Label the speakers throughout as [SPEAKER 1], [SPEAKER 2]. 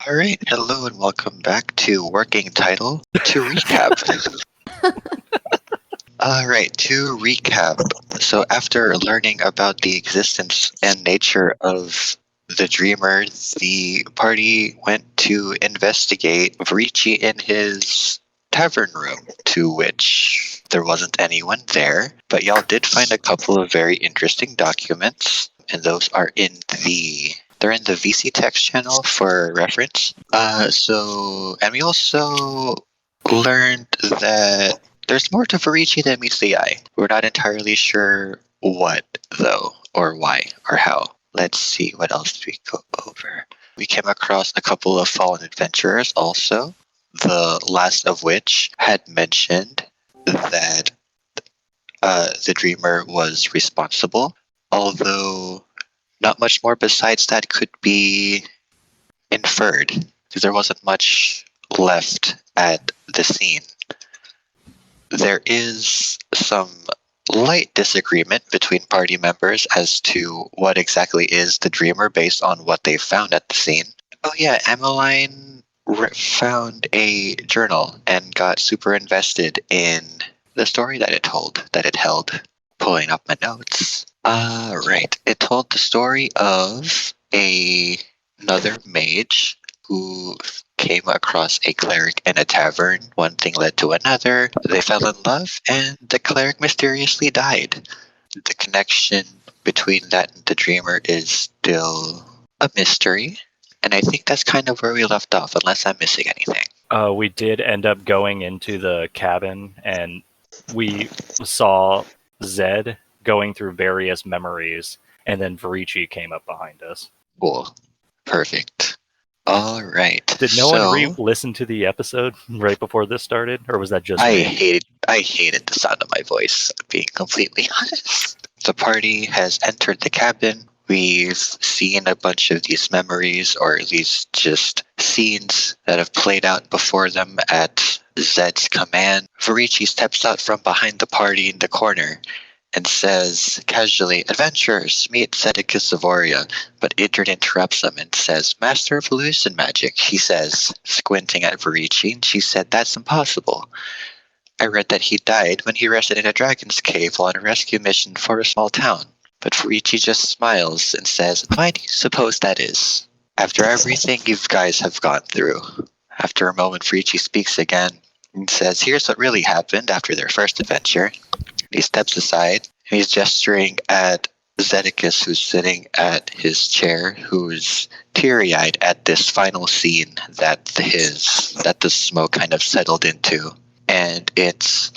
[SPEAKER 1] All right, hello and welcome back to Working Title. To recap. All right, to recap. So after learning about the existence and nature of the Dreamer, the party went to investigate Varici in his tavern room, to which there wasn't anyone there, but y'all did find a couple of very interesting documents, and those are they're in the VC text channel for reference. And we also learned that there's more to Varici than meets the eye. We're not entirely sure what, though, or why, or how. Let's see what else we go over. We came across a couple of fallen adventurers also, the last of which had mentioned that the Dreamer was responsible, although not much more besides that could be inferred, because there wasn't much left at the scene. There is some light disagreement between party members as to what exactly is the Dreamer based on what they found at the scene. Oh yeah, Emmeline found a journal and got super invested in the story that it held. Pulling up my notes. Right. It told the story of another mage who came across a cleric in a tavern. One thing led to another. They fell in love, and the cleric mysteriously died. The connection between that and the Dreamer is still a mystery, and I think that's kind of where we left off, unless I'm missing anything.
[SPEAKER 2] We did end up going into the cabin, and we saw Zed going through various memories, and then Varici came up behind us.
[SPEAKER 1] Cool. Perfect. All right.
[SPEAKER 2] Did no one re-listen to the episode right before this started, or was that just
[SPEAKER 1] I
[SPEAKER 2] me?
[SPEAKER 1] hated the sound of my voice, being completely honest. The party has entered the cabin. We've seen a bunch of these memories, or at least just scenes that have played out before them at Zed's command. Varici steps out from behind the party in the corner and says casually, "Adventurers, meet Zedicus Savoria." But Idrynne interrupts him and says, "Master of illusion magic," she says, squinting at Varici, and she said, "That's impossible. I read that he died when he rested in a dragon's cave while on a rescue mission for a small town." But Varici just smiles and says, "Why do you suppose that is? After everything you guys have gone through." After a moment, Varici speaks again and says, "Here's what really happened after their first adventure." He steps aside and he's gesturing at Zedicus, who's sitting at his chair, who's teary-eyed at this final scene that the smoke kind of settled into. And it's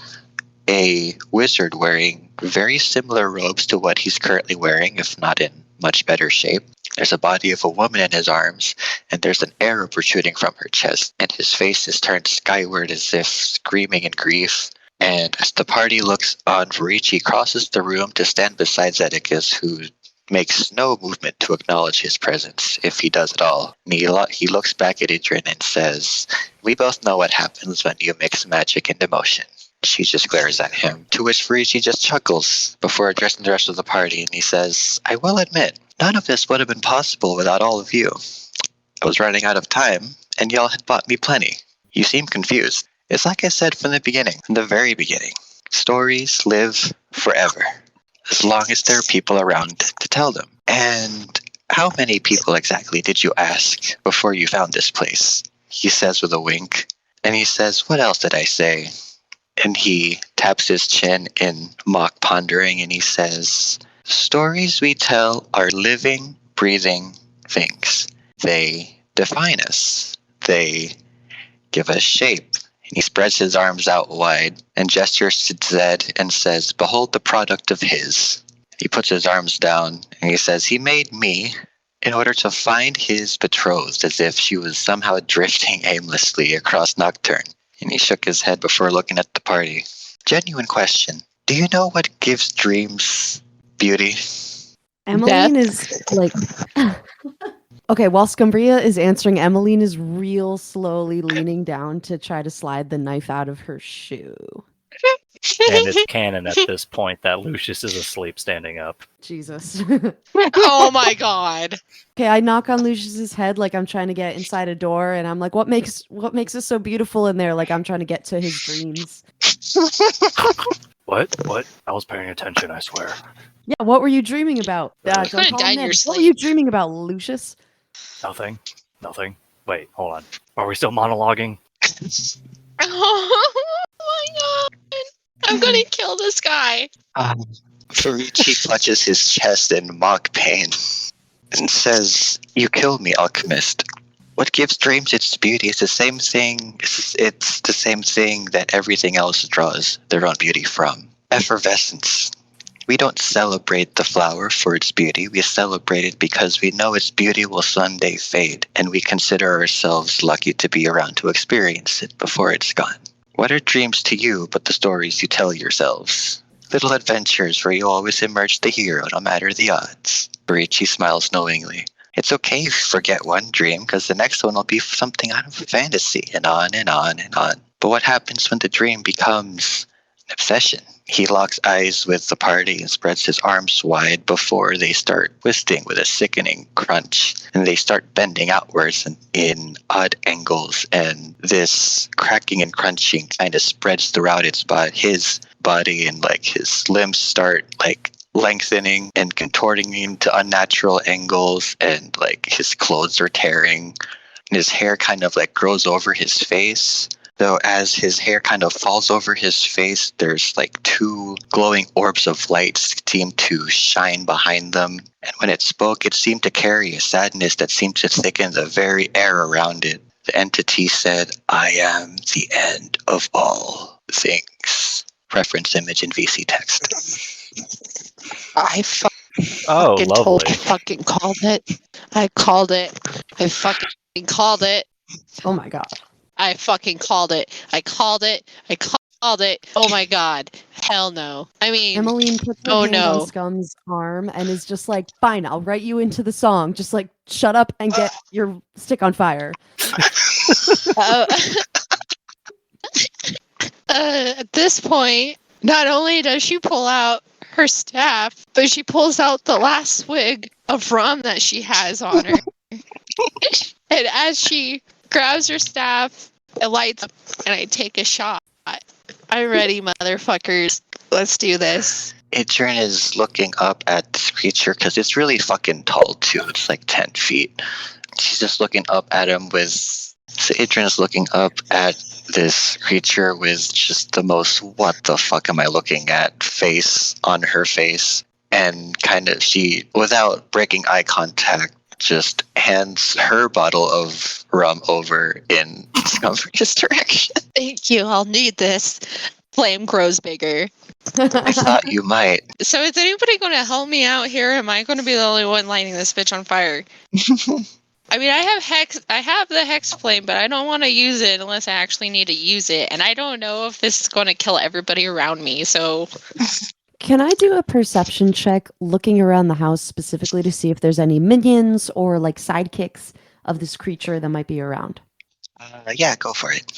[SPEAKER 1] a wizard wearing very similar robes to what he's currently wearing, if not in much better shape. There's a body of a woman in his arms, and there's an arrow protruding from her chest, and his face is turned skyward as if screaming in grief. And as the party looks on, Varici crosses the room to stand beside Zedicus, who makes no movement to acknowledge his presence, if he does at all. And he looks back at Idrynne and says, "We both know what happens when you mix magic and emotion." She just glares at him, to which Varici just chuckles before addressing the rest of the party, and he says, "I will admit, none of this would have been possible without all of you. I was running out of time, and y'all had bought me plenty. You seem confused. It's like I said from the beginning, from the very beginning. Stories live forever, as long as there are people around to tell them. And how many people exactly did you ask before you found this place?" He says with a wink. And he says, "What else did I say?" And he taps his chin in mock pondering, and he says, "Stories we tell are living, breathing things. They define us. They give us shape." And he spreads his arms out wide and gestures to Zed and says, "Behold the product of his." He puts his arms down and he says, "He made me in order to find his betrothed," as if she was somehow drifting aimlessly across Nocturne. And he shook his head before looking at the party. "Genuine question. Do you know what gives dreams beauty?"
[SPEAKER 3] Emmeline is like... Okay, while Scumbria is answering, Emmeline is real slowly leaning down to try to slide the knife out of her shoe.
[SPEAKER 2] And it's canon at this point that Lucius is asleep standing up.
[SPEAKER 3] Jesus.
[SPEAKER 4] Oh my god.
[SPEAKER 3] Okay, I knock on Lucius's head like I'm trying to get inside a door, and I'm like, "What makes it so beautiful in there?" Like I'm trying to get to his dreams.
[SPEAKER 2] What? I was paying attention, I swear.
[SPEAKER 3] Yeah, what were you dreaming about? Don't
[SPEAKER 4] could've
[SPEAKER 3] call
[SPEAKER 4] died
[SPEAKER 3] him
[SPEAKER 4] in your
[SPEAKER 3] Ned. What were you
[SPEAKER 4] sleep.
[SPEAKER 3] dreaming about, Lucius?
[SPEAKER 2] Nothing. Wait, hold on. Are we still monologuing?
[SPEAKER 4] Oh my god. I'm gonna kill this guy.
[SPEAKER 1] Farici clutches his chest in mock pain and says, "You kill me, alchemist. What gives dreams its beauty is the same thing. It's the same thing that everything else draws their own beauty from. Effervescence. We don't celebrate the flower for its beauty. We celebrate it because we know its beauty will someday fade, and we consider ourselves lucky to be around to experience it before it's gone. What are dreams to you but the stories you tell yourselves? Little adventures where you always emerge the hero no matter the odds." Barichi smiles knowingly. "It's okay if you forget one dream, because the next one will be something out of a fantasy," and on and on and on. "But what happens when the dream becomes an obsession?" He locks eyes with the party and spreads his arms wide before they start twisting with a sickening crunch. And they start bending outwards in odd angles. And this cracking and crunching kind of spreads throughout his body, and like his limbs start like lengthening and contorting into unnatural angles, and like his clothes are tearing. And his hair kind of like grows over his face. Though as his hair kind of falls over his face, there's like two glowing orbs of light seem to shine behind them. And when it spoke, it seemed to carry a sadness that seemed to thicken the very air around it. The entity said, "I am the end of all things." Reference image in VC text.
[SPEAKER 4] I
[SPEAKER 2] Oh,
[SPEAKER 4] fucking
[SPEAKER 2] lovely.
[SPEAKER 4] fucking called it. I called it. I fucking called it.
[SPEAKER 3] Oh my god.
[SPEAKER 4] I fucking called it. I called it. I called it. Oh my god. Hell no. I mean,
[SPEAKER 3] Emmeline puts her
[SPEAKER 4] oh
[SPEAKER 3] hand
[SPEAKER 4] no.
[SPEAKER 3] on Scum's arm and is just like, "Fine, I'll write you into the song. Just like, shut up and get your stick on fire."
[SPEAKER 4] At this point, not only does she pull out her staff, but she pulls out the last swig of rum that she has on her. And as she grabs her staff, it lights up, and I take a shot. I'm ready, motherfuckers. Let's do this.
[SPEAKER 1] Idrynne is looking up at this creature because it's really fucking tall too. It's like 10 feet. She's just looking up at him so Idrynne is looking up at this creature with just the most "what the fuck am I looking at" face on her face. And kind of she, without breaking eye contact, just hands her bottle of rum over in Scumbria's direction.
[SPEAKER 4] Thank you. I'll need this. Flame grows bigger.
[SPEAKER 1] I thought you might.
[SPEAKER 4] So is anybody going to help me out here? Am I going to be the only one lighting this bitch on fire? I mean, I have the hex flame, but I don't want to use it unless I actually need to use it. And I don't know if this is going to kill everybody around me, so...
[SPEAKER 3] Can I do a perception check looking around the house specifically to see if there's any minions or like sidekicks of this creature that might be around?
[SPEAKER 1] Yeah, go for it.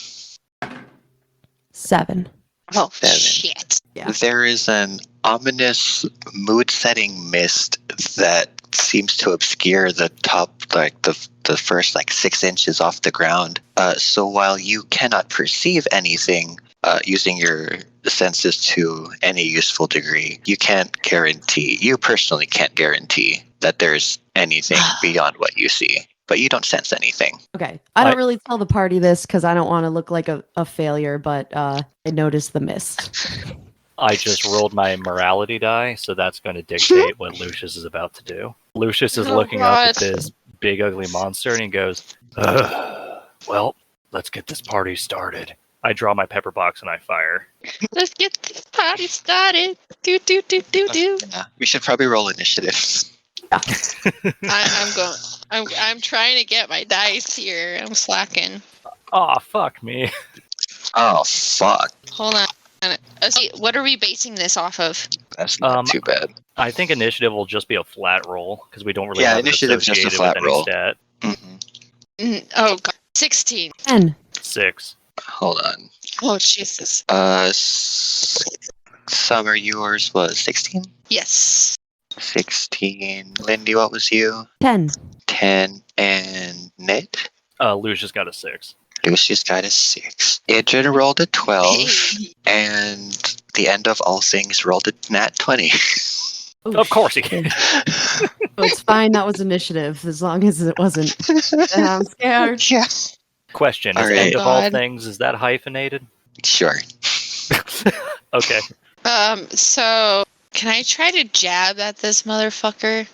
[SPEAKER 3] 7.
[SPEAKER 4] Oh,
[SPEAKER 1] 7.
[SPEAKER 4] shit.
[SPEAKER 3] Yeah.
[SPEAKER 1] There is an ominous mood-setting mist that seems to obscure the top, like the first like 6 inches off the ground. So while you cannot perceive anything using your senses to any useful degree, you personally can't guarantee that there's anything beyond what you see. But you don't sense anything.
[SPEAKER 3] Okay. I don't really tell the party this because I don't want to look like a failure, but I noticed the mist.
[SPEAKER 2] I just rolled my morality die, so that's going to dictate what Lucius is about to do. Lucius is looking up at this big ugly monster and he goes, "Well, let's get this party started." I draw my pepper box and I fire.
[SPEAKER 4] Let's get this party started. Do.
[SPEAKER 1] Yeah, we should probably roll initiative.
[SPEAKER 4] I'm trying to get my dice here. I'm slacking.
[SPEAKER 2] Aw, fuck me.
[SPEAKER 1] Oh, fuck.
[SPEAKER 4] Hold on. Let's see, what are we basing this off of?
[SPEAKER 1] That's not too bad.
[SPEAKER 2] I think initiative will just be a flat roll because we don't really
[SPEAKER 1] Yeah,
[SPEAKER 2] have
[SPEAKER 1] initiative's just a flat roll.
[SPEAKER 2] Stat.
[SPEAKER 1] Mm-hmm.
[SPEAKER 4] Oh, God. 16.
[SPEAKER 3] 10.
[SPEAKER 2] 6.
[SPEAKER 1] hold on.
[SPEAKER 4] Oh, Jesus.
[SPEAKER 1] Summer, yours was 16?
[SPEAKER 4] Yes.
[SPEAKER 1] 16. Lindy, what was you?
[SPEAKER 3] 10.
[SPEAKER 1] 10. And Nate?
[SPEAKER 2] Lucius got a 6.
[SPEAKER 1] Lucius got a 6. Idrynne rolled a 12.
[SPEAKER 4] Hey.
[SPEAKER 1] And the end of all things rolled a nat 20.
[SPEAKER 3] Oh,
[SPEAKER 2] Of course he
[SPEAKER 3] shit.
[SPEAKER 2] can.
[SPEAKER 3] Oh, it's fine. That was initiative, as long as it wasn't. And I'm scared.
[SPEAKER 1] Yeah.
[SPEAKER 2] Question,
[SPEAKER 1] All
[SPEAKER 2] is
[SPEAKER 1] right.
[SPEAKER 2] end of all
[SPEAKER 4] God.
[SPEAKER 2] things, is that hyphenated?
[SPEAKER 1] Sure.
[SPEAKER 2] Okay.
[SPEAKER 4] So can I try to jab at this motherfucker?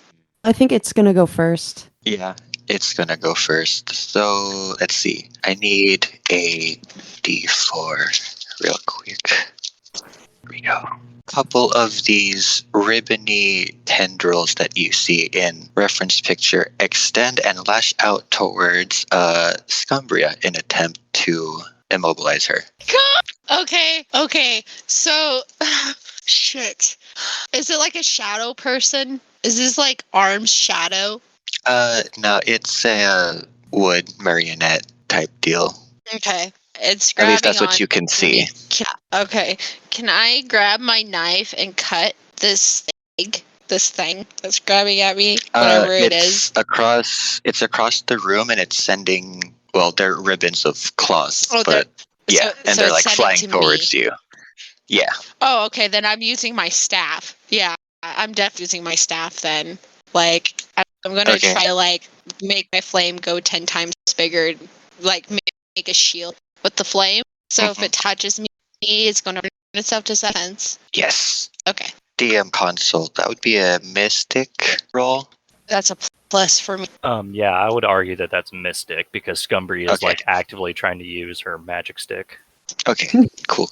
[SPEAKER 3] I think it's gonna go first.
[SPEAKER 1] Yeah, it's gonna go first. So let's see. I need a D4 real quick. Here we go. Couple of these ribbony tendrils that you see in reference picture extend and lash out towards Scumbria in attempt to immobilize her.
[SPEAKER 4] Okay. So, shit. Is it like a shadow person? Is this like arms shadow?
[SPEAKER 1] No, it's a wood marionette type deal.
[SPEAKER 4] Okay. It's
[SPEAKER 1] At
[SPEAKER 4] grabbing
[SPEAKER 1] least that's what
[SPEAKER 4] on
[SPEAKER 1] you can see.
[SPEAKER 4] me. Okay. Can I grab my knife and cut this thing that's grabbing at me, whatever it is?
[SPEAKER 1] It's across the room, and it's sending. Well, they're ribbons of cloth,
[SPEAKER 4] Oh,
[SPEAKER 1] but yeah, and
[SPEAKER 4] so
[SPEAKER 1] they're
[SPEAKER 4] it's
[SPEAKER 1] like
[SPEAKER 4] sending
[SPEAKER 1] flying
[SPEAKER 4] to
[SPEAKER 1] towards you. Yeah.
[SPEAKER 4] Oh, okay. Then I'm using my staff. Yeah, I'm definitely using my staff then. Like, I'm gonna
[SPEAKER 1] Okay.
[SPEAKER 4] try to like make my flame go 10 times bigger, like make a shield with the flame. So if it touches me, it's gonna turn itself to sense.
[SPEAKER 1] Yes.
[SPEAKER 4] Okay,
[SPEAKER 1] DM console. That would be a mystic roll.
[SPEAKER 4] that's a plus for me.
[SPEAKER 2] Yeah, I would argue that that's Mystic because Scumbria is
[SPEAKER 1] Okay.
[SPEAKER 2] like actively trying to use her magic stick.
[SPEAKER 1] Okay. Cool.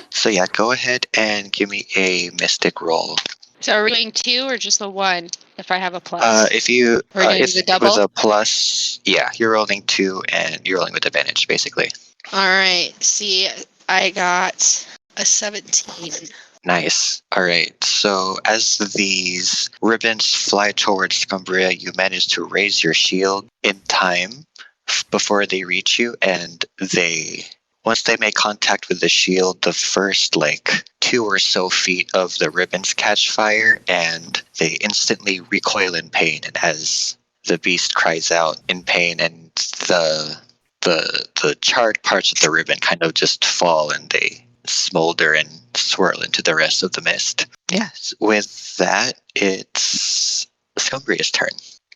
[SPEAKER 1] So yeah, go ahead and give me a mystic roll.
[SPEAKER 4] So are we doing 2 or just a 1? If I have a plus,
[SPEAKER 1] If you
[SPEAKER 4] we're doing
[SPEAKER 1] if
[SPEAKER 4] the double.
[SPEAKER 1] with a plus, yeah, you're rolling 2 and you're rolling with advantage, basically.
[SPEAKER 4] All right. See, I got a 17.
[SPEAKER 1] Nice. All right. So as these ribbons fly towards Scumbria, you manage to raise your shield in time before they reach you, and once they make contact with the shield, the first 2 or so feet of the ribbons catch fire, and they instantly recoil in pain. And as the beast cries out in pain, and the charred parts of the ribbon kind of just fall, and they smolder and swirl into the rest of the mist. Yes. With that, it's Scumbria's turn.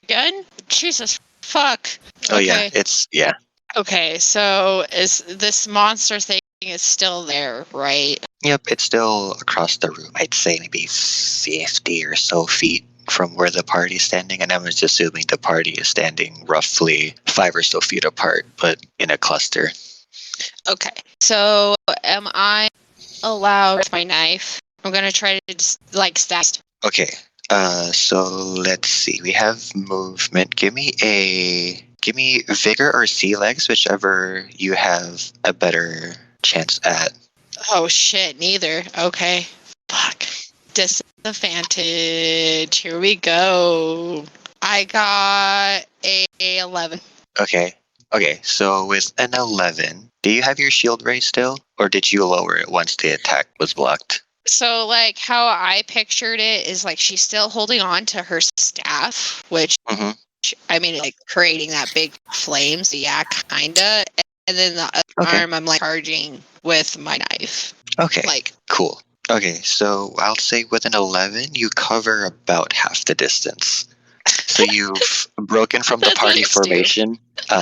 [SPEAKER 4] Again? Jesus fuck.
[SPEAKER 1] Oh
[SPEAKER 4] Okay.
[SPEAKER 1] yeah.
[SPEAKER 4] Okay, so is this monster thing is still there, right?
[SPEAKER 1] Yep, it's still across the room. I'd say maybe 50 or so feet from where the party's standing, and I'm just assuming the party is standing roughly 5 or so feet apart, but in a cluster.
[SPEAKER 4] Okay, so am I allowed with my knife? I'm gonna try to just stab.
[SPEAKER 1] Okay, so let's see. We have movement. Give me vigor or sea legs, whichever you have a better chance at.
[SPEAKER 4] Oh shit, neither. Okay. Fuck. Disadvantage. Here we go. I got a 11.
[SPEAKER 1] Okay, so with an 11, do you have your shield raised still? Or did you lower it once the attack was blocked?
[SPEAKER 4] So, how I pictured it is she's still holding on to her staff, which, I mean, creating that big flame. So, yeah, kinda. And then the other arm, I'm charging with my knife.
[SPEAKER 1] Okay, cool. Okay, so I'll say with an 11, you cover about half the distance. So you've broken from the party formation.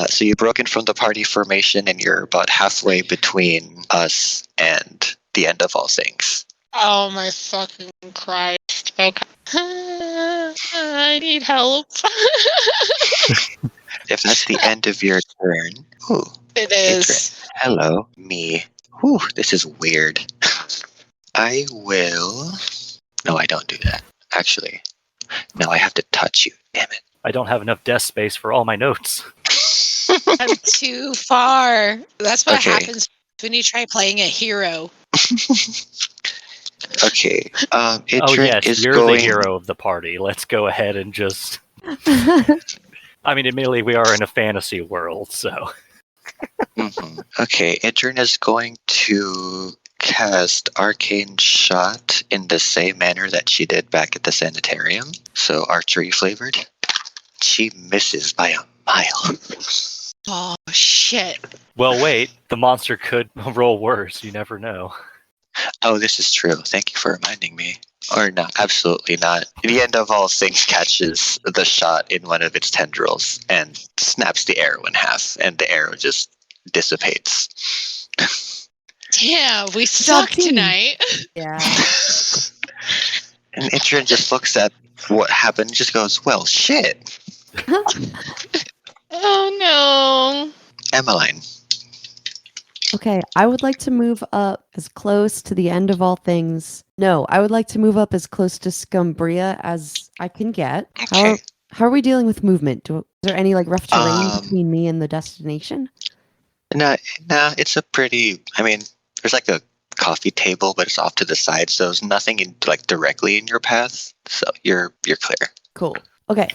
[SPEAKER 1] So you've broken from the party formation, and you're about halfway between us and the end of all things.
[SPEAKER 4] Oh my fucking Christ. Okay. I need help.
[SPEAKER 1] If that's the end of your turn. Ooh.
[SPEAKER 4] It is.
[SPEAKER 1] Idrynne. Hello, me. Whew, this is weird. I will... No, I don't do that. Actually. No, I have to touch you. Damn it.
[SPEAKER 2] I don't have enough desk space for all my notes.
[SPEAKER 4] I'm too far. That's what happens when you try playing a hero.
[SPEAKER 1] Okay. Idrynne
[SPEAKER 2] Oh yes,
[SPEAKER 1] is
[SPEAKER 2] you're
[SPEAKER 1] going...
[SPEAKER 2] the hero of the party. Let's go ahead and just... I mean, admittedly, we are in a fantasy world, so...
[SPEAKER 1] Okay, Idrynne is going to cast Arcane Shot in the same manner that she did back at the sanitarium. So archery flavored. She misses by a mile.
[SPEAKER 4] Oh, shit.
[SPEAKER 2] Well, wait. The monster could roll worse. You never know.
[SPEAKER 1] Oh, this is true. Thank you for reminding me. Or no, absolutely not. The end of all things catches the shot in one of its tendrils and snaps the arrow in half, and the arrow just dissipates.
[SPEAKER 4] Damn, we
[SPEAKER 3] job,
[SPEAKER 4] suck
[SPEAKER 3] team.
[SPEAKER 4] tonight.
[SPEAKER 3] Yeah.
[SPEAKER 1] And Idrynne just looks at what happened and just goes, well, shit.
[SPEAKER 4] Oh, no.
[SPEAKER 1] Emmeline.
[SPEAKER 3] Okay, I would like to move up as close to the end of all things. No, I would like to move up as close to Scumbria as I can get.
[SPEAKER 1] Okay.
[SPEAKER 3] How are we dealing with movement? Is there any like rough terrain
[SPEAKER 1] Um,
[SPEAKER 3] between me and the destination?
[SPEAKER 1] No, it's a pretty, there's like a coffee table, but it's off to the side, so there's nothing directly in your path. So you're clear.
[SPEAKER 3] Cool. Okay.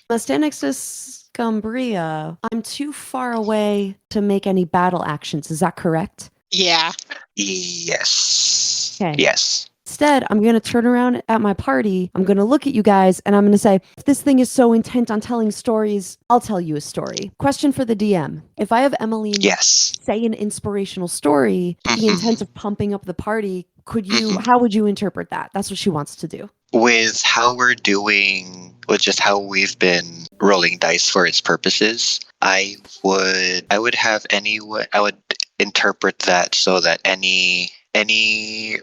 [SPEAKER 3] I stand next to Scumbria. I'm too far away to make any battle actions. Is that correct?
[SPEAKER 4] Yeah.
[SPEAKER 1] Yes.
[SPEAKER 3] Okay.
[SPEAKER 1] Yes.
[SPEAKER 3] Instead, I'm going to turn around at my party. I'm going to look at you guys and I'm going to say, if this thing is so intent on telling stories, I'll tell you a story. Question for the DM. If I have Emmeline
[SPEAKER 1] Yes.
[SPEAKER 3] say an inspirational story, the
[SPEAKER 1] Mhm.
[SPEAKER 3] intent of pumping up the party, how would you interpret that? That's what she wants to do.
[SPEAKER 1] With how we're doing, with just how we've been rolling dice for its purposes, I would interpret that so that any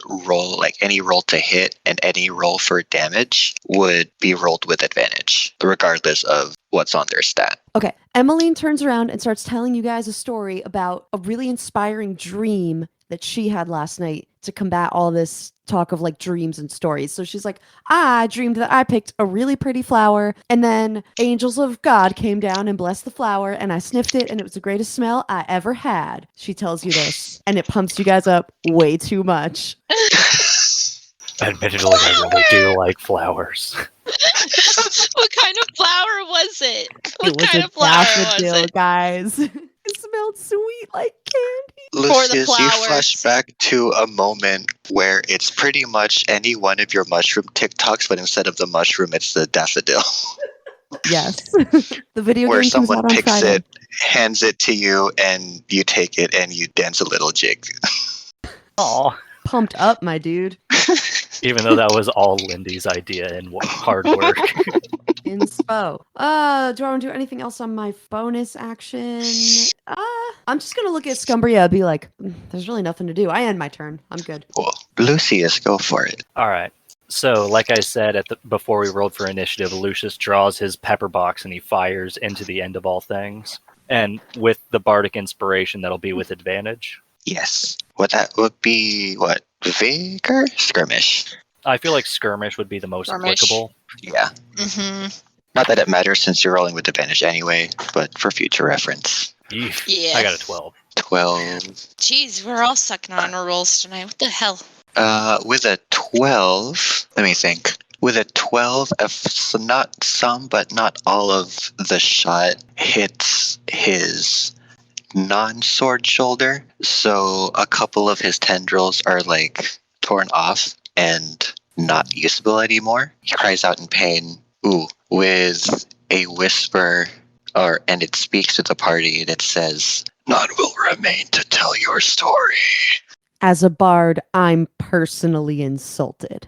[SPEAKER 1] roll to hit and any roll for damage would be rolled with advantage, regardless of what's on their stat.
[SPEAKER 3] Okay. Emmeline turns around and starts telling you guys a story about a really inspiring dream that she had last night to combat all this talk of like dreams and stories. So she's like, I dreamed that I picked a really pretty flower and then angels of God came down and blessed the flower and I sniffed it and it was the greatest smell I ever had. She tells you this and it pumps you guys up way too much.
[SPEAKER 2] Admittedly, I really do like flowers.
[SPEAKER 4] What kind of flower was it?
[SPEAKER 3] It was
[SPEAKER 4] kind
[SPEAKER 3] a
[SPEAKER 4] of flower was
[SPEAKER 3] daffodil,
[SPEAKER 4] it?
[SPEAKER 3] guys. It smelled sweet like candy.
[SPEAKER 1] Lucius, you
[SPEAKER 4] flowers.
[SPEAKER 1] flash back to a moment where it's pretty much any one of your mushroom TikToks, but instead of the mushroom, it's the daffodil.
[SPEAKER 3] Yes. The video
[SPEAKER 1] Where
[SPEAKER 3] game comes
[SPEAKER 1] someone
[SPEAKER 3] out on
[SPEAKER 1] picks
[SPEAKER 3] Friday.
[SPEAKER 1] it, hands it to you, and you take it and you dance a little jig.
[SPEAKER 2] Aw.
[SPEAKER 3] Pumped up, my dude.
[SPEAKER 2] Even though that was all Lindy's idea and hard work.
[SPEAKER 3] Inspo. Do I want to do anything else on my bonus action? I'm just gonna look at Scumbria and be like, there's really nothing to do. I end my turn. I'm good.
[SPEAKER 1] Cool. Lucius, go for it.
[SPEAKER 2] All right. So, like I said before we rolled for initiative, Lucius draws his pepper box and he fires into the end of all things. And with the bardic inspiration, that'll be with advantage.
[SPEAKER 1] Yes. What that would be, what? Vigor? Skirmish.
[SPEAKER 2] I feel like skirmish would be the most
[SPEAKER 4] Skirmish.
[SPEAKER 2] applicable.
[SPEAKER 1] Yeah.
[SPEAKER 4] Mm-hmm.
[SPEAKER 1] Not that it matters since you're rolling with advantage anyway, but for future reference.
[SPEAKER 2] Eef.
[SPEAKER 4] Yeah.
[SPEAKER 2] I got a 12.
[SPEAKER 1] 12.
[SPEAKER 4] Jeez, we're all sucking on our rolls tonight. What the hell?
[SPEAKER 1] With a 12, let me think. With a 12, if not some, but not all of the shot hits his non-sword shoulder, so a couple of his tendrils are torn off and not usable anymore. He cries out in pain, ooh, with a whisper, and it speaks to the party and it says, none will remain to tell your story.
[SPEAKER 3] As a bard, I'm personally insulted.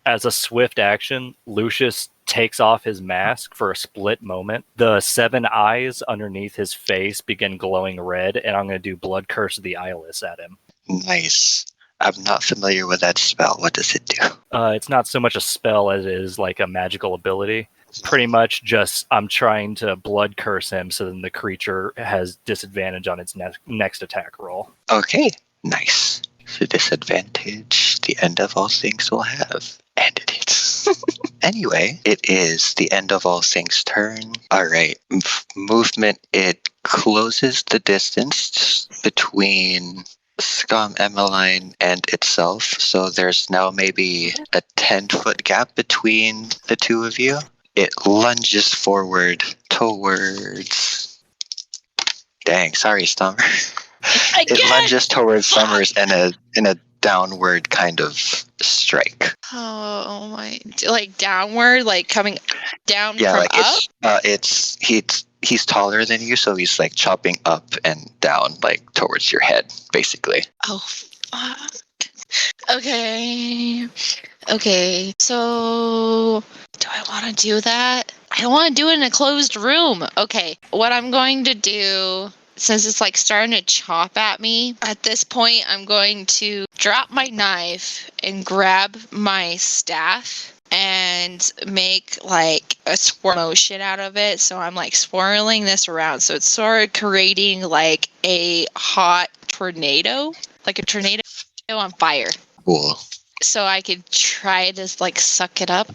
[SPEAKER 2] As a swift action, Lucius takes off his mask for a split moment. The 7 eyes underneath his face begin glowing red, and I'm going to do Blood Curse of the Eyeless at him.
[SPEAKER 1] Nice. I'm not familiar with that spell. What does it do?
[SPEAKER 2] It's not so much a spell as it is like a magical ability. Pretty much just I'm trying to Blood Curse him so then the creature has disadvantage on its next attack roll.
[SPEAKER 1] Okay, nice. So disadvantage, the end of all things will have. Ended it. Anyway, it is the end of all things turn. All right, movement. It closes the distance between Scum Emmeline and itself. So there's now maybe a 10-foot gap between the two of you. It lunges forward towards... Dang, sorry, Stommer. It lunges towards Summers in a downward kind of strike.
[SPEAKER 4] Oh my! Like downward, like coming down
[SPEAKER 1] Yeah,
[SPEAKER 4] from
[SPEAKER 1] like
[SPEAKER 4] up.
[SPEAKER 1] he's taller than you, so he's like chopping up and down, like towards your head, basically.
[SPEAKER 4] Oh, fuck. Okay. Okay. So, do I want to do that? I don't want to do it in a closed room. Okay. What I'm going to do, since it's like starting to chop at me, at this point, I'm going to drop my knife and grab my staff and make like a swirl motion out of it. So I'm like swirling this around. So it's sort of creating like a hot tornado, like a tornado on fire.
[SPEAKER 1] Cool.
[SPEAKER 4] So I could try to like suck it up.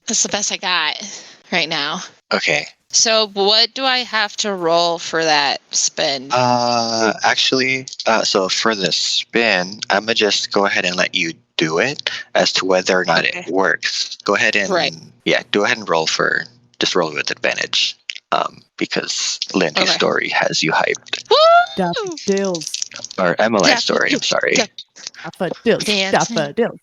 [SPEAKER 4] That's the best I got right now.
[SPEAKER 1] Okay.
[SPEAKER 4] So what do I have to roll for that spin?
[SPEAKER 1] Actually, so for the spin, I'm gonna just go ahead and let you do it as to whether or not it works. Go ahead and go ahead and just roll with advantage. Because Lindy's story has you hyped.
[SPEAKER 4] Woo!
[SPEAKER 3] Daffodils.
[SPEAKER 1] Or Emily's story, I'm sorry.
[SPEAKER 3] Daffodils. Daffodils.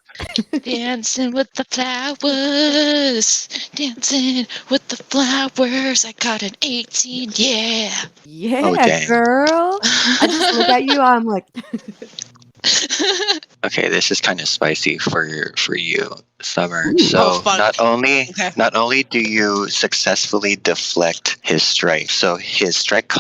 [SPEAKER 4] Dancing with the flowers. Dancing with the flowers. I got an 18, yeah.
[SPEAKER 3] Yeah,
[SPEAKER 1] Oh, dang.
[SPEAKER 3] girl. I just look at you, I'm like...
[SPEAKER 1] Okay, this is kind of spicy for you, Summer.
[SPEAKER 3] Ooh.
[SPEAKER 1] So
[SPEAKER 4] fuck.
[SPEAKER 1] not only do you successfully deflect his strike, so his strike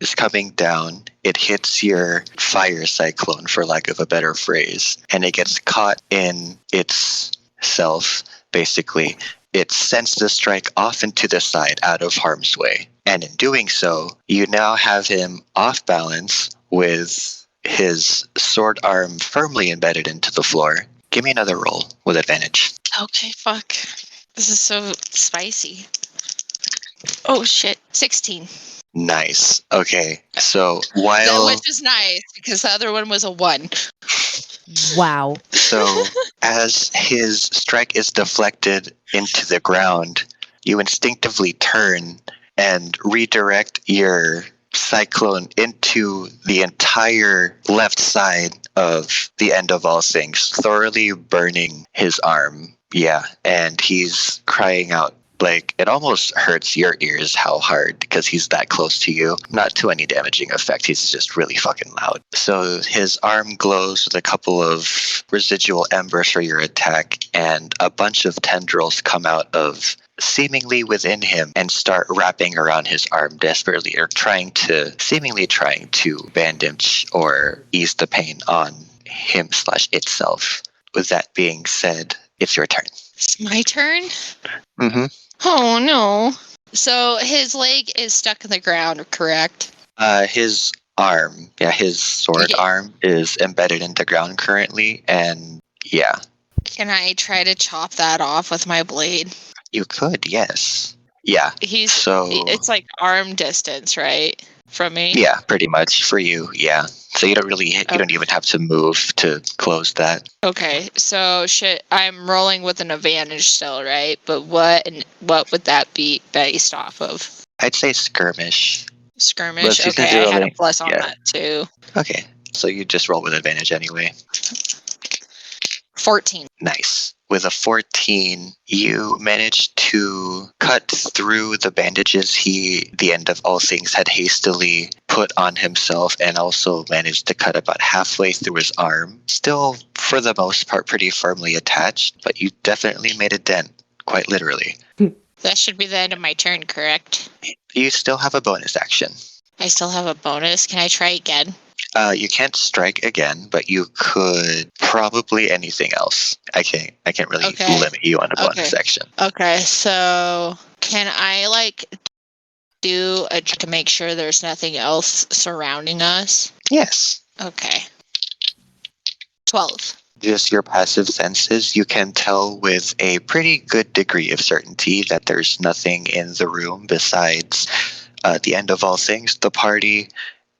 [SPEAKER 1] is coming down. It hits your fire cyclone, for lack of a better phrase, and it gets caught in itself. Basically, it sends the strike off and to the side, out of harm's way, and in doing so, you now have him off balance with his sword arm firmly embedded into the floor. Give me another roll with advantage.
[SPEAKER 4] Okay, fuck. This is so spicy. Oh shit, 16.
[SPEAKER 1] Nice. Okay, so while...
[SPEAKER 4] Which is nice, because the other one was a 1.
[SPEAKER 3] Wow.
[SPEAKER 1] So as his strike is deflected into the ground, you instinctively turn and redirect your cyclone into the entire left side of the end of all things, thoroughly burning his arm. Yeah, and he's crying out. Like, it almost hurts your ears how hard, because he's that close to you. Not to any damaging effect, he's just really fucking loud. So his arm glows with a couple of residual embers for your attack, and a bunch of tendrils come out of seemingly within him and start wrapping around his arm desperately, or seemingly trying to bandage or ease the pain on him/itself. With that being said, it's your turn.
[SPEAKER 4] It's my turn?
[SPEAKER 1] Mm-hmm.
[SPEAKER 4] Oh no. So his leg is stuck in the ground, correct?
[SPEAKER 1] His arm, his sword arm is embedded in the ground currently, and yeah.
[SPEAKER 4] Can I try to chop that off with my blade?
[SPEAKER 1] You could, yes. Yeah.
[SPEAKER 4] It's like arm distance, right? From me?
[SPEAKER 1] Yeah, pretty much for you, yeah. So you don't even have to move to close that.
[SPEAKER 4] Okay, so I'm rolling with an advantage still, right? But what would that be based off of?
[SPEAKER 1] I'd say skirmish.
[SPEAKER 4] Skirmish? Okay, I had a plus on that too.
[SPEAKER 1] Okay, so you just roll with advantage anyway.
[SPEAKER 4] 14.
[SPEAKER 1] Nice. With a 14, you managed to cut through the bandages the end of all things, had hastily put on himself, and also managed to cut about halfway through his arm. Still, for the most part, pretty firmly attached, but you definitely made a dent, quite literally.
[SPEAKER 4] That should be the end of my turn, correct?
[SPEAKER 1] You still have a bonus action.
[SPEAKER 4] I still have a bonus. Can I try again?
[SPEAKER 1] You can't strike again, but you could probably anything else. I can't really limit you on a bonus action.
[SPEAKER 4] Okay, so can I do a check to make sure there's nothing else surrounding us?
[SPEAKER 1] Yes.
[SPEAKER 4] Okay. 12.
[SPEAKER 1] Just your passive senses, you can tell with a pretty good degree of certainty that there's nothing in the room besides the end of all things, the party,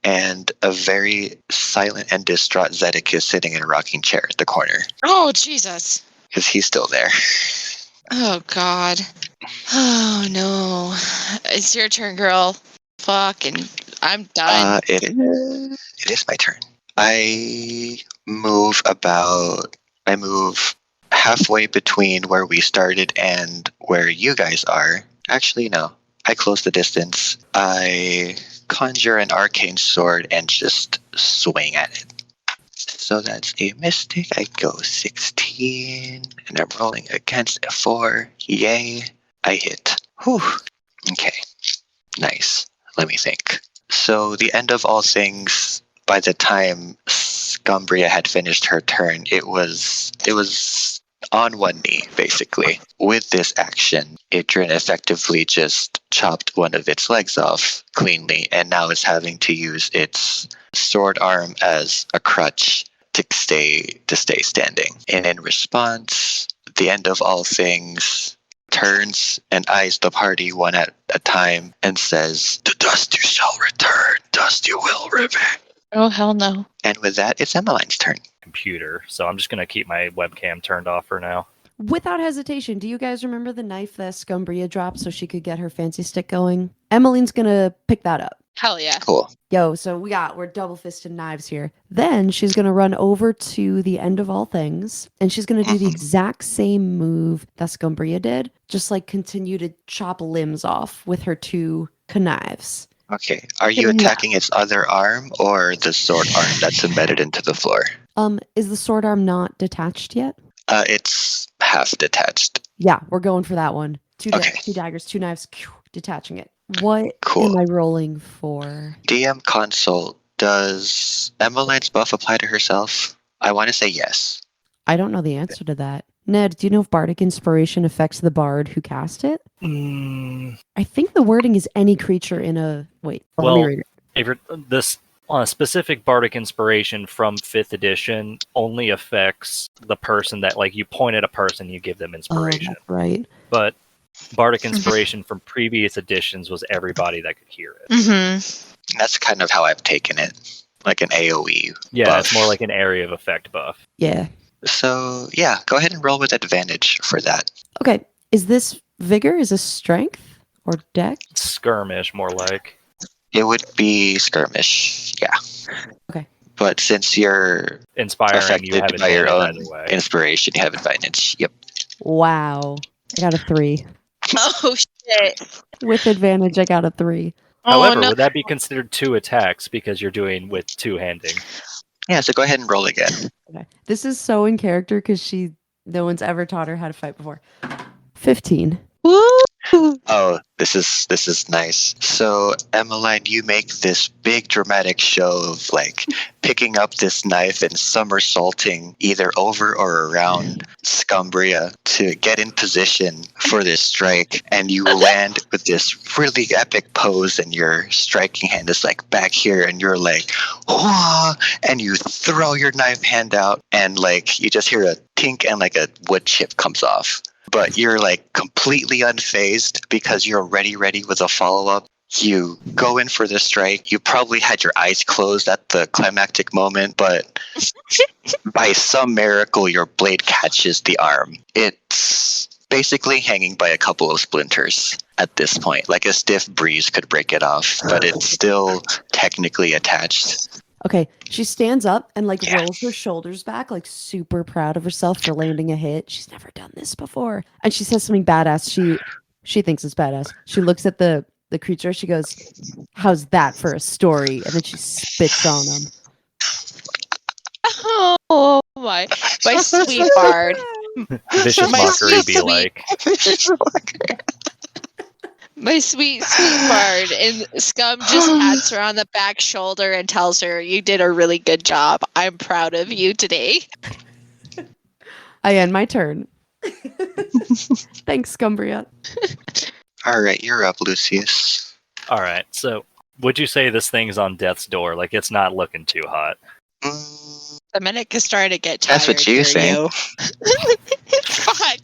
[SPEAKER 1] and a very silent and distraught Zedekiah sitting in a rocking chair at the corner.
[SPEAKER 4] Oh, Jesus.
[SPEAKER 1] Because he's still there.
[SPEAKER 4] Oh, God. Oh, no. It's your turn, girl. Fucking I'm done.
[SPEAKER 1] It is my turn. I move halfway between where we started and where you guys are. Actually, no. I close the distance. I conjure an arcane sword and just swing at it. So that's a mystic. I go 16, and I'm rolling against a 4. Yay. I hit. Whew. Okay. Nice. Let me think. So the end of all things, by the time Scumbria had finished her turn, it was on one knee, basically. With this action, Idrynne effectively just chopped one of its legs off cleanly, and now is having to use its sword arm as a crutch to stay standing. And in response, the end of all things turns and eyes the party one at a time and says, "To dust you shall return, dust you will revenge."
[SPEAKER 4] Oh, hell no.
[SPEAKER 1] And with that, it's Emmeline's turn.
[SPEAKER 2] Computer. So I'm just going to keep my webcam turned off for now.
[SPEAKER 3] Without hesitation, do you guys remember the knife that Scumbria dropped so she could get her fancy stick going? Emmeline's gonna pick that up.
[SPEAKER 4] Hell yeah.
[SPEAKER 1] Cool.
[SPEAKER 3] Yo, so we're double-fisted knives here. Then she's gonna run over to the end of all things, and she's gonna do the exact same move that Scumbria did, just like continue to chop limbs off with her 2 knives.
[SPEAKER 1] Okay. Are you attacking its other arm or the sword arm that's embedded into the floor?
[SPEAKER 3] Is the sword arm not detached yet?
[SPEAKER 1] It's half detached.
[SPEAKER 3] Yeah, we're going for that one. 2
[SPEAKER 1] Okay.
[SPEAKER 3] 2 daggers, 2 knives, detaching it. What
[SPEAKER 1] Cool.
[SPEAKER 3] am I rolling for?
[SPEAKER 1] DM console, does Emmeline's buff apply to herself? I want to say yes.
[SPEAKER 3] I don't know the answer to that. Ned, do you know if Bardic Inspiration affects the bard who cast it? I think the wording is any creature in a... Wait, let me read it.
[SPEAKER 2] If you're, this on a specific Bardic Inspiration from 5th edition only affects the person that, like, you point at a person, you give them inspiration.
[SPEAKER 3] That's right.
[SPEAKER 2] But Bardic Inspiration from previous editions was everybody that could hear it.
[SPEAKER 4] Mm-hmm.
[SPEAKER 1] That's kind of how I've taken it. Like an AoE
[SPEAKER 2] Yeah,
[SPEAKER 1] buff.
[SPEAKER 2] it's more like an area of effect buff.
[SPEAKER 3] Yeah.
[SPEAKER 1] So, yeah, go ahead and roll with advantage for that.
[SPEAKER 3] Okay. Is this vigor? Is this strength? Or dex?
[SPEAKER 2] Skirmish, more like.
[SPEAKER 1] It would be skirmish, yeah.
[SPEAKER 3] Okay.
[SPEAKER 1] But since you're
[SPEAKER 2] Inspiring, you have
[SPEAKER 1] affected by your
[SPEAKER 2] advantage
[SPEAKER 1] own
[SPEAKER 2] either way.
[SPEAKER 1] inspiration, you have advantage. Yep.
[SPEAKER 3] Wow. I got a 3.
[SPEAKER 4] Oh, shit.
[SPEAKER 3] With advantage, I got a 3.
[SPEAKER 2] However,
[SPEAKER 4] no.
[SPEAKER 2] would that be considered 2 attacks because you're doing with 2-handing?
[SPEAKER 1] Yeah, so go ahead and roll again.
[SPEAKER 3] Okay. This is so in character because no one's ever taught her how to fight before. 15.
[SPEAKER 4] Woo!
[SPEAKER 1] Oh, this is nice. So, Emmeline, you make this big dramatic show of like picking up this knife and somersaulting either over or around Scumbria to get in position for this strike, and you land with this really epic pose, and your striking hand is like back here, and you're like, whoa, and you throw your knife hand out, and like you just hear a tink and like a wood chip comes off. But you're like completely unfazed because you're already ready with a follow-up. You go in for the strike. You probably had your eyes closed at the climactic moment, but by some miracle, your blade catches the arm. It's basically hanging by a couple of splinters at this point. Like a stiff breeze could break it off, but it's still technically attached.
[SPEAKER 3] Okay, she stands up and like rolls her shoulders back, like super proud of herself for landing a hit. She's never done this before. And she says something badass. She thinks it's badass. She looks at the creature. She goes, "How's that for a story?" And then she spits on him.
[SPEAKER 4] Oh my sweet bard.
[SPEAKER 2] Vicious
[SPEAKER 4] My
[SPEAKER 2] mockery be
[SPEAKER 4] sweet-
[SPEAKER 2] like.
[SPEAKER 4] My sweet bard. And Scum just pats her on the back shoulder and tells her, "You did a really good job. I'm proud of you today."
[SPEAKER 3] I end my turn. Thanks, Scumbria.
[SPEAKER 1] All right, you're up, Lucius.
[SPEAKER 2] All right, so would you say this thing's on death's door? Like, it's not looking too hot.
[SPEAKER 4] The minute is starting to get tired.
[SPEAKER 1] That's what you think.
[SPEAKER 4] Fuck.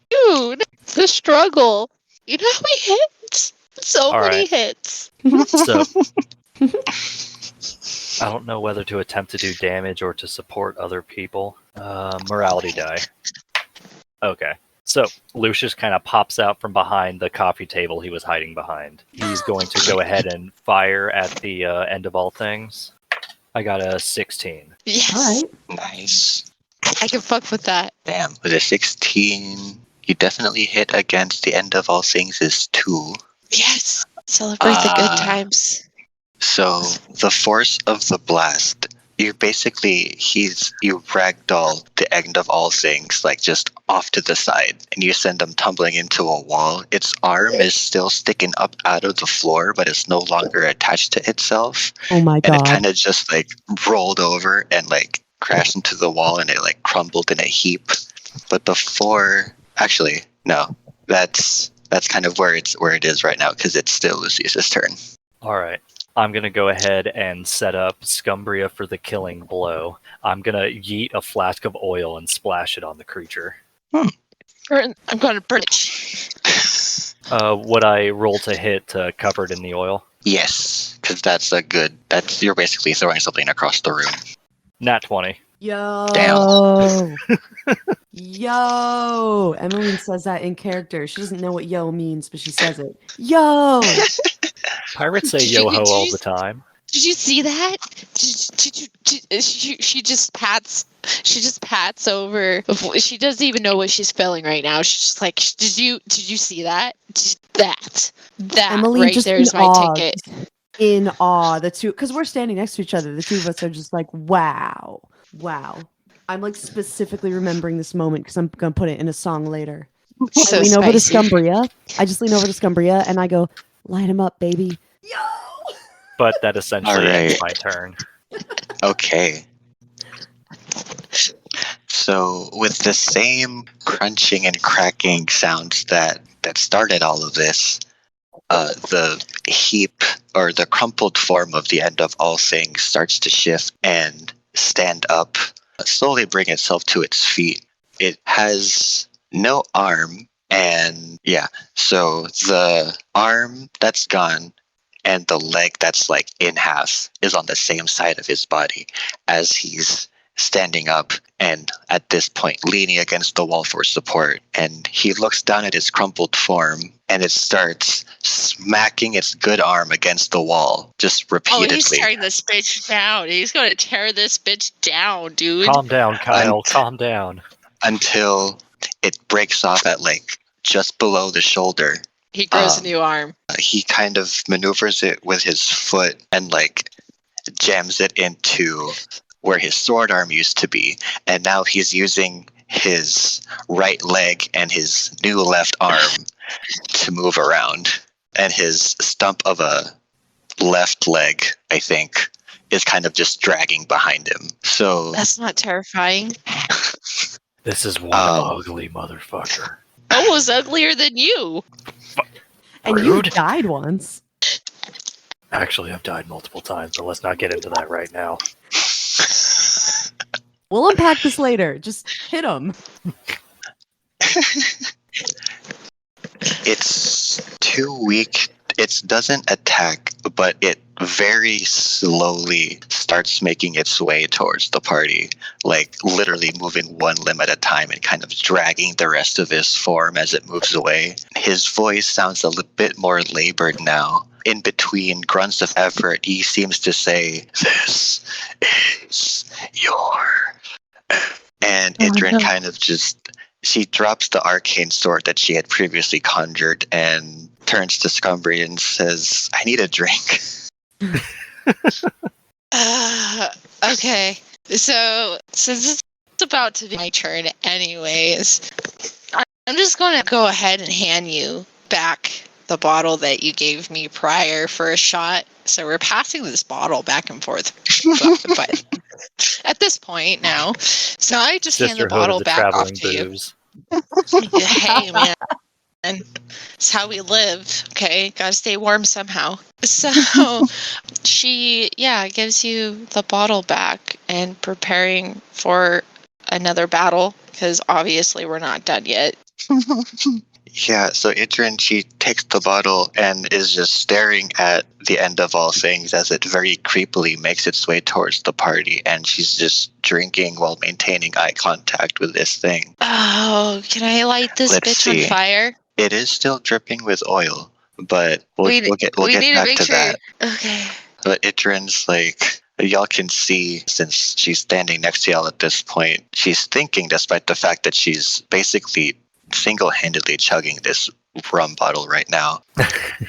[SPEAKER 4] Dude, the struggle. You know how many hits? So
[SPEAKER 2] All
[SPEAKER 4] many
[SPEAKER 2] right.
[SPEAKER 4] hits.
[SPEAKER 2] So, I don't know whether to attempt to do damage or to support other people. Morality die. Okay. So Lucius kind of pops out from behind the coffee table he was hiding behind. He's going to go ahead and fire at the end of all things. I got a 16.
[SPEAKER 4] Yes.
[SPEAKER 3] All right.
[SPEAKER 1] Nice.
[SPEAKER 4] I can fuck with that.
[SPEAKER 1] Damn, with a 16, you definitely hit against the end of all things is 2.
[SPEAKER 4] Yes. Celebrate the good times.
[SPEAKER 1] So the force of the blast, you ragdoll the end of all things, like just off to the side, and you send him tumbling into a wall. Its arm is still sticking up out of the floor, but it's no longer attached to itself.
[SPEAKER 3] Oh my
[SPEAKER 1] And it
[SPEAKER 3] god.
[SPEAKER 1] kind of just like rolled over and like crashed into the wall, and it like crumbled in a heap. But actually, no, that's kind of where it is right now, because it's still Lucius's turn.
[SPEAKER 2] All right. I'm going to go ahead and set up Scumbria for the killing blow. I'm going to yeet a flask of oil and splash it on the creature.
[SPEAKER 4] I'm going to burn it.
[SPEAKER 2] Would I roll to hit covered in the oil?
[SPEAKER 1] Yes, because you're basically throwing something across the room.
[SPEAKER 2] Nat 20.
[SPEAKER 3] Yo.
[SPEAKER 1] Damn.
[SPEAKER 3] Yo. Emmeline says that in character. She doesn't know what yo means, but she says it. Yo.
[SPEAKER 2] Pirates say yo-ho all the time.
[SPEAKER 4] Did you see that? She just pats over. She doesn't even know what she's feeling right now. She's just like, did you see that? That
[SPEAKER 3] Emily
[SPEAKER 4] right
[SPEAKER 3] just
[SPEAKER 4] there is
[SPEAKER 3] in
[SPEAKER 4] my
[SPEAKER 3] awe,
[SPEAKER 4] ticket.
[SPEAKER 3] In awe. The two, because we're standing next to each other. The two of us are just like, wow. I'm like specifically remembering this moment because I'm gonna put it in a song later.
[SPEAKER 4] So
[SPEAKER 3] I lean
[SPEAKER 4] spicy.
[SPEAKER 3] over to Scumbria. I just lean over to Scumbria and I go, light him up, baby. Yo.
[SPEAKER 2] But that essentially
[SPEAKER 1] All
[SPEAKER 2] ends
[SPEAKER 1] right.
[SPEAKER 2] my turn.
[SPEAKER 1] Okay. So with the same crunching and cracking sounds that started all of this, the heap or the crumpled form of the end of all things starts to shift and stand up, slowly bring itself to its feet. It has no arm, and so the arm that's gone and the leg that's like in half is on the same side of his body as he's standing up and at this point leaning against the wall for support. And he looks down at his crumpled form and it starts smacking its good arm against the wall just repeatedly.
[SPEAKER 4] Oh, he's tearing this bitch down. He's going to tear this bitch down, dude.
[SPEAKER 2] Calm down, Kyle. Calm down.
[SPEAKER 1] Until it breaks off at like just below the shoulder.
[SPEAKER 4] He grows a new arm.
[SPEAKER 1] He kind of maneuvers it with his foot and like jams it into where his sword arm used to be. And now he's using his right leg and his new left arm to move around. And his stump of a left leg, I think, is kind of just dragging behind him. So
[SPEAKER 4] That's not terrifying.
[SPEAKER 2] This is one ugly motherfucker.
[SPEAKER 4] Almost uglier than you.
[SPEAKER 3] And
[SPEAKER 2] Rude.
[SPEAKER 3] you died once.
[SPEAKER 2] Actually, I've died multiple times, but let's not get into that right now.
[SPEAKER 3] We'll unpack this later. Just hit him.
[SPEAKER 1] it's too weak. It doesn't attack, but it very slowly starts making its way towards the party, like literally moving one limb at a time and kind of dragging the rest of his form as it moves away. His voice sounds a little bit more labored now. In between grunts of effort, he seems to say, "This is your..." And Idrynne kind of she drops the arcane sword that she had previously conjured and turns to Scumbria and says, "I need a drink."
[SPEAKER 4] Okay. So, since it's about to be my turn anyways, I'm just going to go ahead and hand you back the bottle that you gave me prior for a shot. So we're passing this bottle back and forth. But at this point now, so I just hand the bottle back off to you. Hey, man. And it's how we live, okay? Gotta stay warm somehow. So she, gives you the bottle back and preparing for another battle, because obviously we're not done yet.
[SPEAKER 1] Yeah, so Idrynne, she takes the bottle and is just staring at the end of all things as it very creepily makes its way towards the party, and she's just drinking while maintaining eye contact with this thing.
[SPEAKER 4] Oh, can I light this
[SPEAKER 1] Let's
[SPEAKER 4] bitch
[SPEAKER 1] see.
[SPEAKER 4] on fire?
[SPEAKER 1] It is still dripping with oil, but we'll
[SPEAKER 4] We
[SPEAKER 1] get
[SPEAKER 4] need to
[SPEAKER 1] back
[SPEAKER 4] make
[SPEAKER 1] to
[SPEAKER 4] sure.
[SPEAKER 1] that.
[SPEAKER 4] Okay.
[SPEAKER 1] But Idrynne's like, y'all can see, since she's standing next to y'all at this point, she's thinking, despite the fact that she's basically single-handedly chugging this rum bottle right now.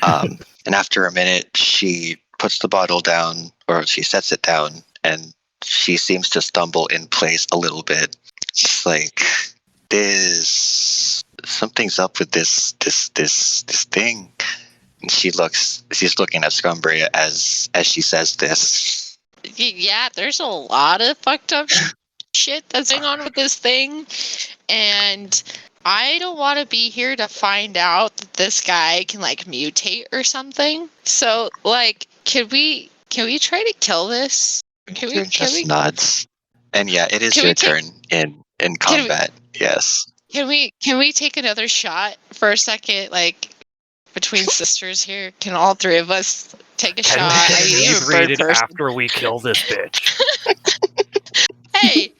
[SPEAKER 1] And after a minute, she puts the bottle down, or she sets it down, and she seems to stumble in place a little bit. It's like, something's up with this thing. And she's looking at Scumbria as she says this.
[SPEAKER 4] Yeah, there's a lot of fucked up shit that's going on with this thing, and I don't want to be here to find out that this guy can like mutate or something. So like, can we try to kill this? Can we
[SPEAKER 1] nods. And yeah, it is
[SPEAKER 4] Can
[SPEAKER 1] your
[SPEAKER 4] we take-
[SPEAKER 1] turn in combat. Yes.
[SPEAKER 4] can we take another shot for a second, like between sisters here? Can all three of us take a shot? I mean, even
[SPEAKER 2] read
[SPEAKER 4] bird
[SPEAKER 2] it
[SPEAKER 4] person.
[SPEAKER 2] after we kill this bitch.
[SPEAKER 4] Hey,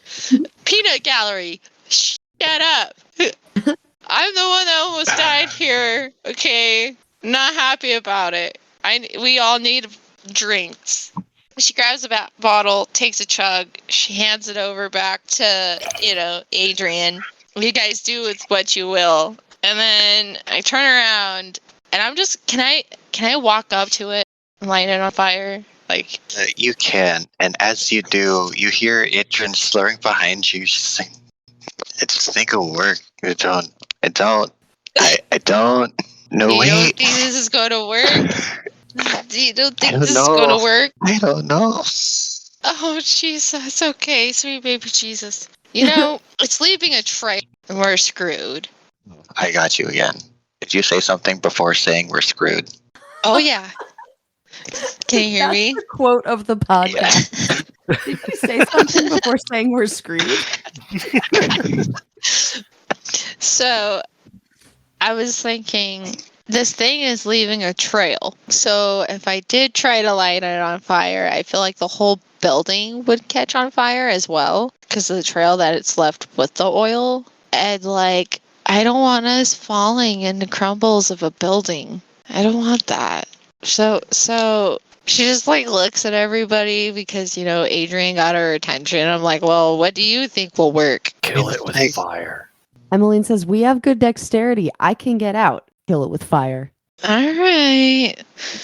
[SPEAKER 4] peanut gallery, shut up. I'm the one that almost died here. Okay, not happy about it. We all need drinks. She grabs a bottle, takes a chug. She hands it over back to Idrynne. You guys do with what you will. And then I turn around and I'm just can I walk up to it and light it on fire? Like
[SPEAKER 1] You can, and as you do, you hear Idrynne slurring behind you. She's saying, "I just think it'll work. I don't. No,
[SPEAKER 4] you
[SPEAKER 1] wait.
[SPEAKER 4] don't think this is going to work? You don't think this is
[SPEAKER 1] know.
[SPEAKER 4] going to work?
[SPEAKER 1] I don't know."
[SPEAKER 4] Oh, Jesus. Okay, sweet baby Jesus. You know, it's leaving a trail and we're screwed.
[SPEAKER 1] I got you again. Did you say something before saying we're screwed?
[SPEAKER 4] Oh, yeah. Can you hear
[SPEAKER 3] That's
[SPEAKER 4] me?
[SPEAKER 3] the quote of the podcast. Did you say something before saying we're screwed?
[SPEAKER 4] So, I was thinking, this thing is leaving a trail. So, if I did try to light it on fire, I feel like the whole building would catch on fire as well because of the trail that it's left with the oil. And, like, I don't want us falling in the crumbles of a building. I don't want that. So she just like looks at everybody because, Idrynne got her attention. I'm like, well, what do you think will work?
[SPEAKER 2] Kill it with fire.
[SPEAKER 3] Emmeline says, we have good dexterity. I can get out. Kill it with fire.
[SPEAKER 4] All right.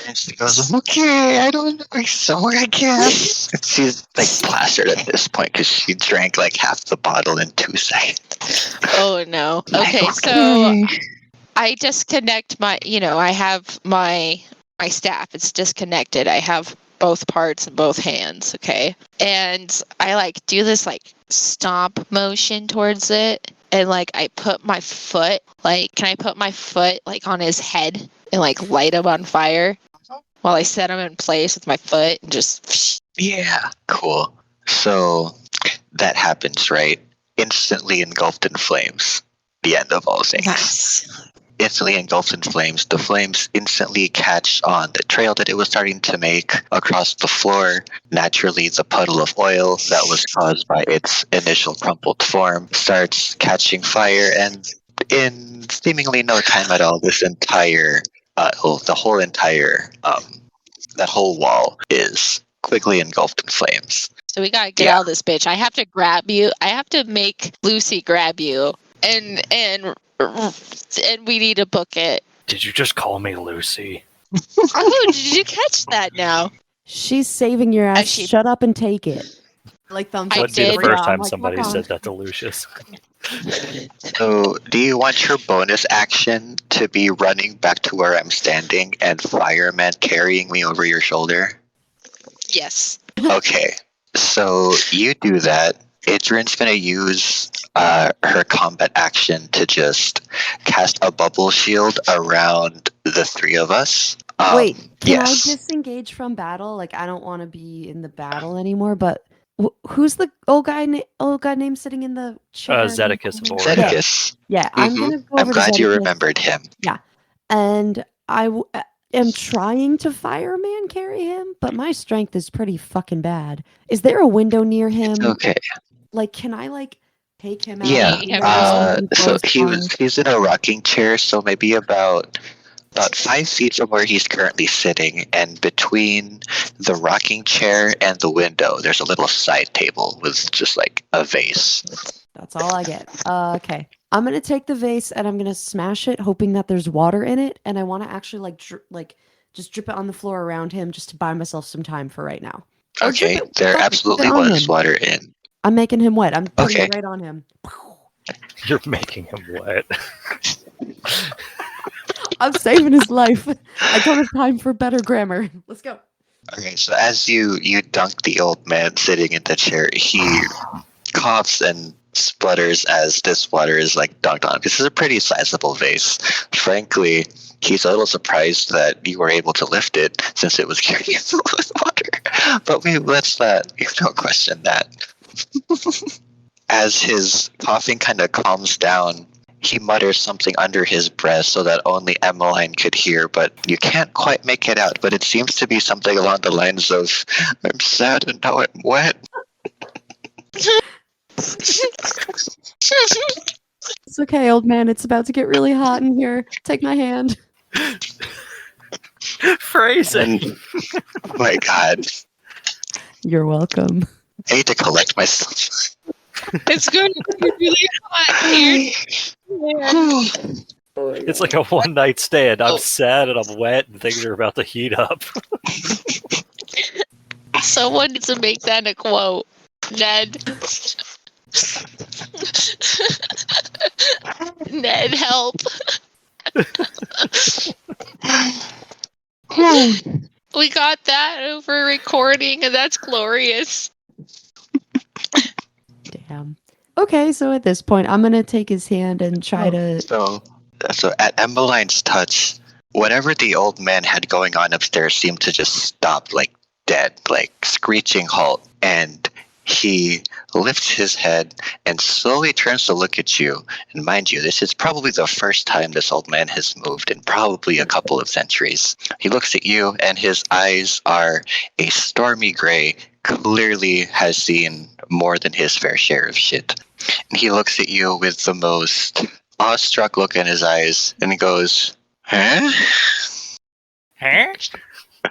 [SPEAKER 1] And she goes, "Okay, I don't know, somewhere I guess." She's like plastered at this point because she drank like half the bottle in 2 seconds.
[SPEAKER 4] Oh, no. Okay, so I disconnect I have my staff. It's disconnected. I have both parts in both hands, okay? And I like do this like stomp motion towards it. And like I put my foot, can I put my foot like on his head and like light him on fire while I set him in place with my foot and just
[SPEAKER 1] Yeah, cool. So that happens, right? Instantly engulfed in flames. The end of all things.
[SPEAKER 4] nice.
[SPEAKER 1] Instantly engulfed in flames. The flames instantly catch on the trail that it was starting to make across the floor. Naturally, the puddle of oil that was caused by its initial crumpled form starts catching fire, and in seemingly no time at all, this entire, that whole wall is quickly engulfed in flames.
[SPEAKER 4] So we gotta get out of this bitch. I have to grab you. I have to make Lucy grab you. And we need to book it.
[SPEAKER 2] Did you just call me Lucy?
[SPEAKER 4] Oh, did you catch that now?
[SPEAKER 3] She's saving your ass.
[SPEAKER 4] She-
[SPEAKER 3] Shut up and take it. Like thumbs
[SPEAKER 4] I
[SPEAKER 3] up.
[SPEAKER 2] Would be the
[SPEAKER 4] did.
[SPEAKER 2] first
[SPEAKER 3] I'm
[SPEAKER 2] time
[SPEAKER 3] like,
[SPEAKER 2] somebody
[SPEAKER 3] fuck
[SPEAKER 2] said
[SPEAKER 3] off.
[SPEAKER 2] that to Lucius.
[SPEAKER 1] So, do you want your bonus action to be running back to where I'm standing and fireman carrying me over your shoulder?
[SPEAKER 4] Yes.
[SPEAKER 1] Okay, so you do that. Idrynne's going to use her combat action to just cast a bubble shield around the 3 of us.
[SPEAKER 3] Wait, can
[SPEAKER 1] yes.
[SPEAKER 3] I disengage from battle? Like, I don't want to be in the battle anymore, but Who's the old guy name sitting in the chair?
[SPEAKER 2] Zedekiss of Oregon.
[SPEAKER 1] Zedekiss.
[SPEAKER 3] Yeah, I'm gonna go
[SPEAKER 1] I'm
[SPEAKER 3] over to
[SPEAKER 1] glad you
[SPEAKER 3] Zedekiss.
[SPEAKER 1] remembered him.
[SPEAKER 3] Yeah, and am trying to fireman carry him, but my strength is pretty fucking bad. Is there a window near him?
[SPEAKER 1] Okay.
[SPEAKER 3] Like, can I take him out?
[SPEAKER 1] Yeah.
[SPEAKER 3] of the window so he can
[SPEAKER 1] So
[SPEAKER 3] throw his
[SPEAKER 1] he's in a rocking chair, so maybe about 5 feet from where he's currently sitting, and between the rocking chair and the window, there's a little side table with just like a vase.
[SPEAKER 3] That's all I get. Okay. I'm gonna take the vase and I'm gonna smash it, hoping that there's water in it, and I want to actually just drip it on the floor around him, just to buy myself some time for right now. Or drip
[SPEAKER 1] Okay,
[SPEAKER 3] it-
[SPEAKER 1] there
[SPEAKER 3] fuck it,
[SPEAKER 1] absolutely
[SPEAKER 3] drip it on
[SPEAKER 1] was
[SPEAKER 3] him.
[SPEAKER 1] water in.
[SPEAKER 3] I'm making him wet. I'm putting
[SPEAKER 1] Okay.
[SPEAKER 3] it right on him.
[SPEAKER 2] You're making him wet.
[SPEAKER 3] I'm saving his life. I don't have time for better grammar. Let's go.
[SPEAKER 1] Okay, so as you dunk the old man sitting in the chair, he coughs and splutters as this water is dunked on. This is a pretty sizable vase. Frankly, he's a little surprised that you were able to lift it since it was carrying full with water. But let's don't question that. As his coughing kind of calms down, he mutters something under his breath so that only Emmeline could hear, but you can't quite make it out. But it seems to be something along the lines of, "I'm sad and now I'm wet."
[SPEAKER 3] It's okay, old man. It's about to get really hot in here. Take my hand.
[SPEAKER 2] Phrasing.
[SPEAKER 1] And, oh my God,
[SPEAKER 3] You're welcome.
[SPEAKER 1] I need to collect myself.
[SPEAKER 4] It's going to be really hot here. Yeah.
[SPEAKER 2] It's like a one night stand. I'm sad and I'm wet and things are about to heat up.
[SPEAKER 4] Someone needs to make that a quote. Ned. Ned, help. We got that over recording, and that's glorious.
[SPEAKER 3] Damn. Okay, so at this point, I'm gonna take his hand and try to.
[SPEAKER 1] So at Emmeline's touch, whatever the old man had going on upstairs seemed to just stop, dead, screeching halt. And he lifts his head and slowly turns to look at you. And mind you, this is probably the first time this old man has moved in probably a couple of centuries. He looks at you, and his eyes are a stormy gray, clearly has seen more than his fair share of shit. And he looks at you with the most awestruck look in his eyes, and he goes, "Huh?"
[SPEAKER 2] Huh?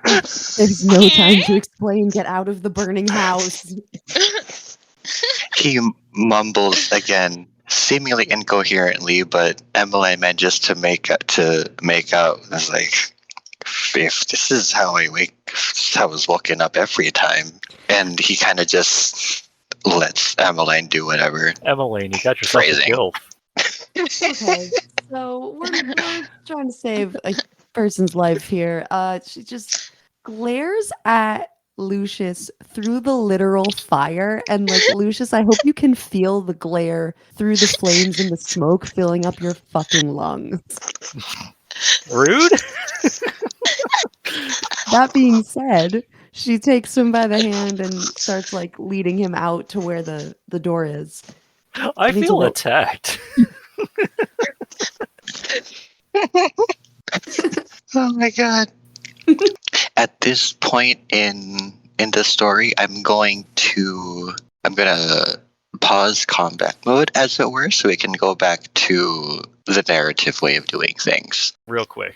[SPEAKER 3] There's no time to explain. Get out of the burning house.
[SPEAKER 1] He mumbles again, seemingly incoherently, but Emmeline manages to make out. It's like, if this is how I was woken up every time, and he kind of just lets Emmeline do whatever.
[SPEAKER 2] Emmeline, you got yourself
[SPEAKER 1] Phrasing.
[SPEAKER 2] killed.
[SPEAKER 3] Okay, so we're trying to save a person's life here. She just glares at Lucius through the literal fire, and Lucius, I hope you can feel the glare through the flames and the smoke filling up your fucking lungs.
[SPEAKER 2] Rude?
[SPEAKER 3] That being said, she takes him by the hand and starts leading him out to where the door is.
[SPEAKER 2] I
[SPEAKER 3] need to
[SPEAKER 2] feel
[SPEAKER 3] vote.
[SPEAKER 2] attacked.
[SPEAKER 1] Oh my God. At this point in the story, I'm gonna pause combat mode, as it were, so we can go back to the narrative way of doing things.
[SPEAKER 2] Real quick.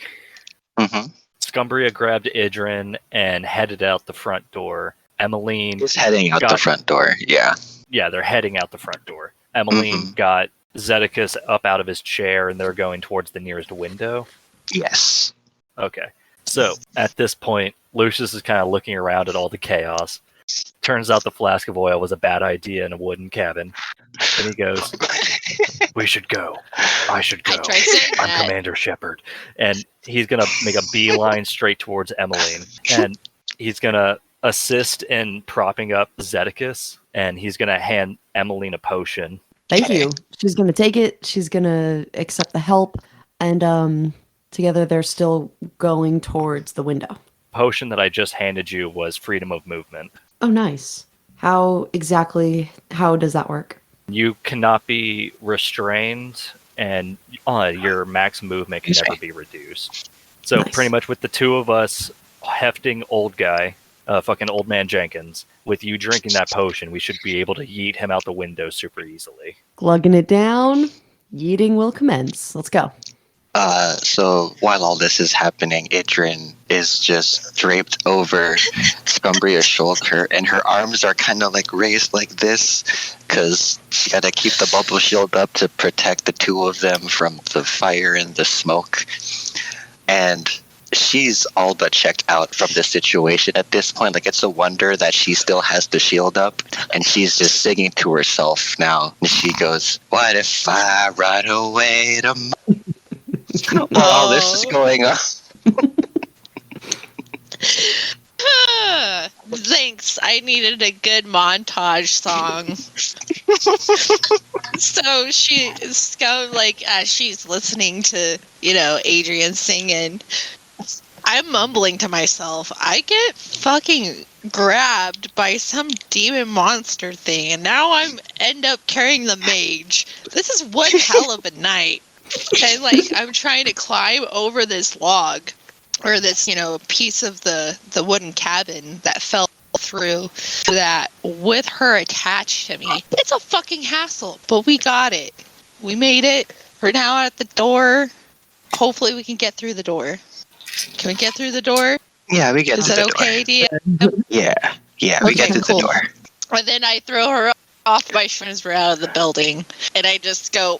[SPEAKER 1] Mm-hmm.
[SPEAKER 2] Scumbria grabbed Idrynne and headed out the front door. Emmeline
[SPEAKER 1] He's heading out the front door, yeah.
[SPEAKER 2] Yeah, they're heading out the front door. Emmeline got Zedekiss up out of his chair, and they're going towards the nearest window.
[SPEAKER 1] Yes.
[SPEAKER 2] Okay. So, at this point, Lucius is kind of looking around at all the chaos. Turns out the flask of oil was a bad idea in a wooden cabin. And he goes, "We should go. I should go.
[SPEAKER 4] I tried saying
[SPEAKER 2] I'm
[SPEAKER 4] that.
[SPEAKER 2] Commander Shepard." And he's going to make a beeline straight towards Emmeline. And he's going to assist in propping up Zedekiss. And he's going to hand Emmeline a potion.
[SPEAKER 3] Thank you. She's gonna take it. She's gonna accept the help, and together they're still going towards the window.
[SPEAKER 2] Potion that I just handed you was freedom of movement.
[SPEAKER 3] Oh, nice. How does that work?
[SPEAKER 2] You cannot be restrained, and your max movement can never be reduced. So
[SPEAKER 3] Nice.
[SPEAKER 2] pretty much with the two of us hefting old guy, fucking old man Jenkins, with you drinking that potion, we should be able to yeet him out the window super easily.
[SPEAKER 3] Glugging it down, yeeting will commence. Let's go.
[SPEAKER 1] So while all this is happening, Idrynne is just draped over Scumbria's shoulder, and her arms are kind of like raised like this, because she got to keep the bubble shield up to protect the two of them from the fire and the smoke. And she's all but checked out from the situation at this point. Like, it's a wonder that she still has the shield up, and she's just singing to herself now. And she goes, "What if I run away to while all this is going on?"
[SPEAKER 4] Thanks. I needed a good montage song. So as she's listening to, Adrienne singing, I'm mumbling to myself, I get fucking grabbed by some demon monster thing, and now I'm end up carrying the mage. This is one hell of a night. And I'm trying to climb over this log, or this, piece of the wooden cabin that fell through that with her attached to me. It's a fucking hassle, but we got it. We made it. We're now at the door. Hopefully we can get through the door. Can we get through the door?
[SPEAKER 1] Yeah, we get
[SPEAKER 4] Is
[SPEAKER 1] through
[SPEAKER 4] that
[SPEAKER 1] the
[SPEAKER 4] okay,
[SPEAKER 1] door.
[SPEAKER 4] DM?
[SPEAKER 1] Yeah, we get through the door.
[SPEAKER 4] And then I throw her off my shoulders. We're out of the building, and I just go,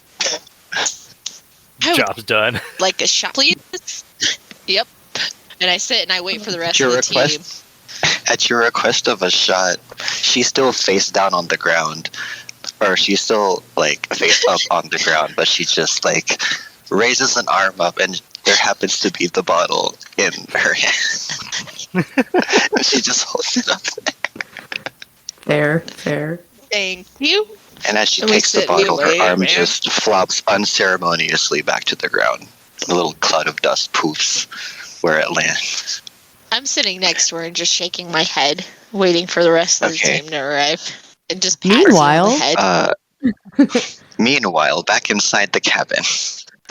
[SPEAKER 2] Job's done.
[SPEAKER 4] like a shot, please. Yep. And I sit and I wait for the rest
[SPEAKER 1] Your
[SPEAKER 4] of the
[SPEAKER 1] request?
[SPEAKER 4] team.
[SPEAKER 1] At your request of a shot, she's still face down on the ground. Or she's still, face up on the ground, but she just, raises an arm up, and there happens to be the bottle in her hand. She just holds it up.
[SPEAKER 3] Fair.
[SPEAKER 4] Thank you.
[SPEAKER 1] And as she
[SPEAKER 4] And we
[SPEAKER 1] takes the
[SPEAKER 4] sit and we
[SPEAKER 1] bottle, her
[SPEAKER 4] wait,
[SPEAKER 1] arm
[SPEAKER 4] man.
[SPEAKER 1] just flops unceremoniously back to the ground. A little cloud of dust poofs where it lands.
[SPEAKER 4] I'm sitting next to her and just shaking my head, waiting for the rest of the
[SPEAKER 1] Okay.
[SPEAKER 4] team to arrive. And just patting her
[SPEAKER 3] Meanwhile-
[SPEAKER 4] on the head.
[SPEAKER 1] Meanwhile, back inside the cabin.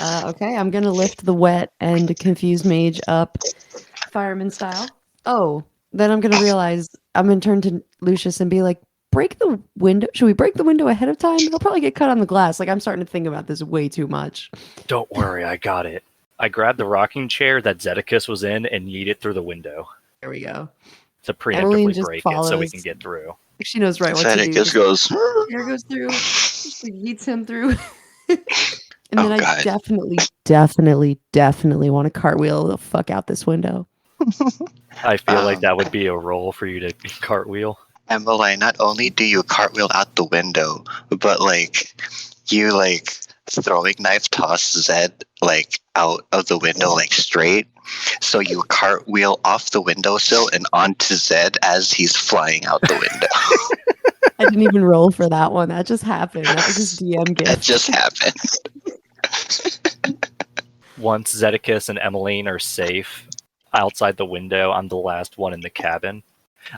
[SPEAKER 3] Okay, I'm gonna lift the wet and confused mage up, fireman style. Oh, then I'm gonna realize I'm gonna turn to Lucius and be like, "Break the window. Should we break the window ahead of time? He'll probably get cut on the glass." I'm starting to think about this way too much.
[SPEAKER 2] Don't worry, I got it. I grabbed the rocking chair that Zedekus was in and yeet it through the window
[SPEAKER 3] There we go.
[SPEAKER 2] to
[SPEAKER 3] Emmeline
[SPEAKER 2] preemptively
[SPEAKER 3] just
[SPEAKER 2] break it so we
[SPEAKER 3] follows.
[SPEAKER 2] can get through.
[SPEAKER 3] She knows right what to
[SPEAKER 1] Said
[SPEAKER 3] do.
[SPEAKER 1] it just goes.
[SPEAKER 3] Chair goes through. She yeets him through. And
[SPEAKER 1] Oh,
[SPEAKER 3] then I
[SPEAKER 1] God.
[SPEAKER 3] definitely want to cartwheel the fuck out this window.
[SPEAKER 2] I feel like that would be a role for you to cartwheel.
[SPEAKER 1] Emily, not only do you cartwheel out the window, but you throwing knife toss Zed out of the window straight. So you cartwheel off the windowsill and onto Zed as he's flying out the window.
[SPEAKER 3] I didn't even roll for that one. That just happened. That was just DM gift.
[SPEAKER 1] That just happened.
[SPEAKER 2] Once Zedekus and Emmeline are safe outside the window, I'm the last one in the cabin.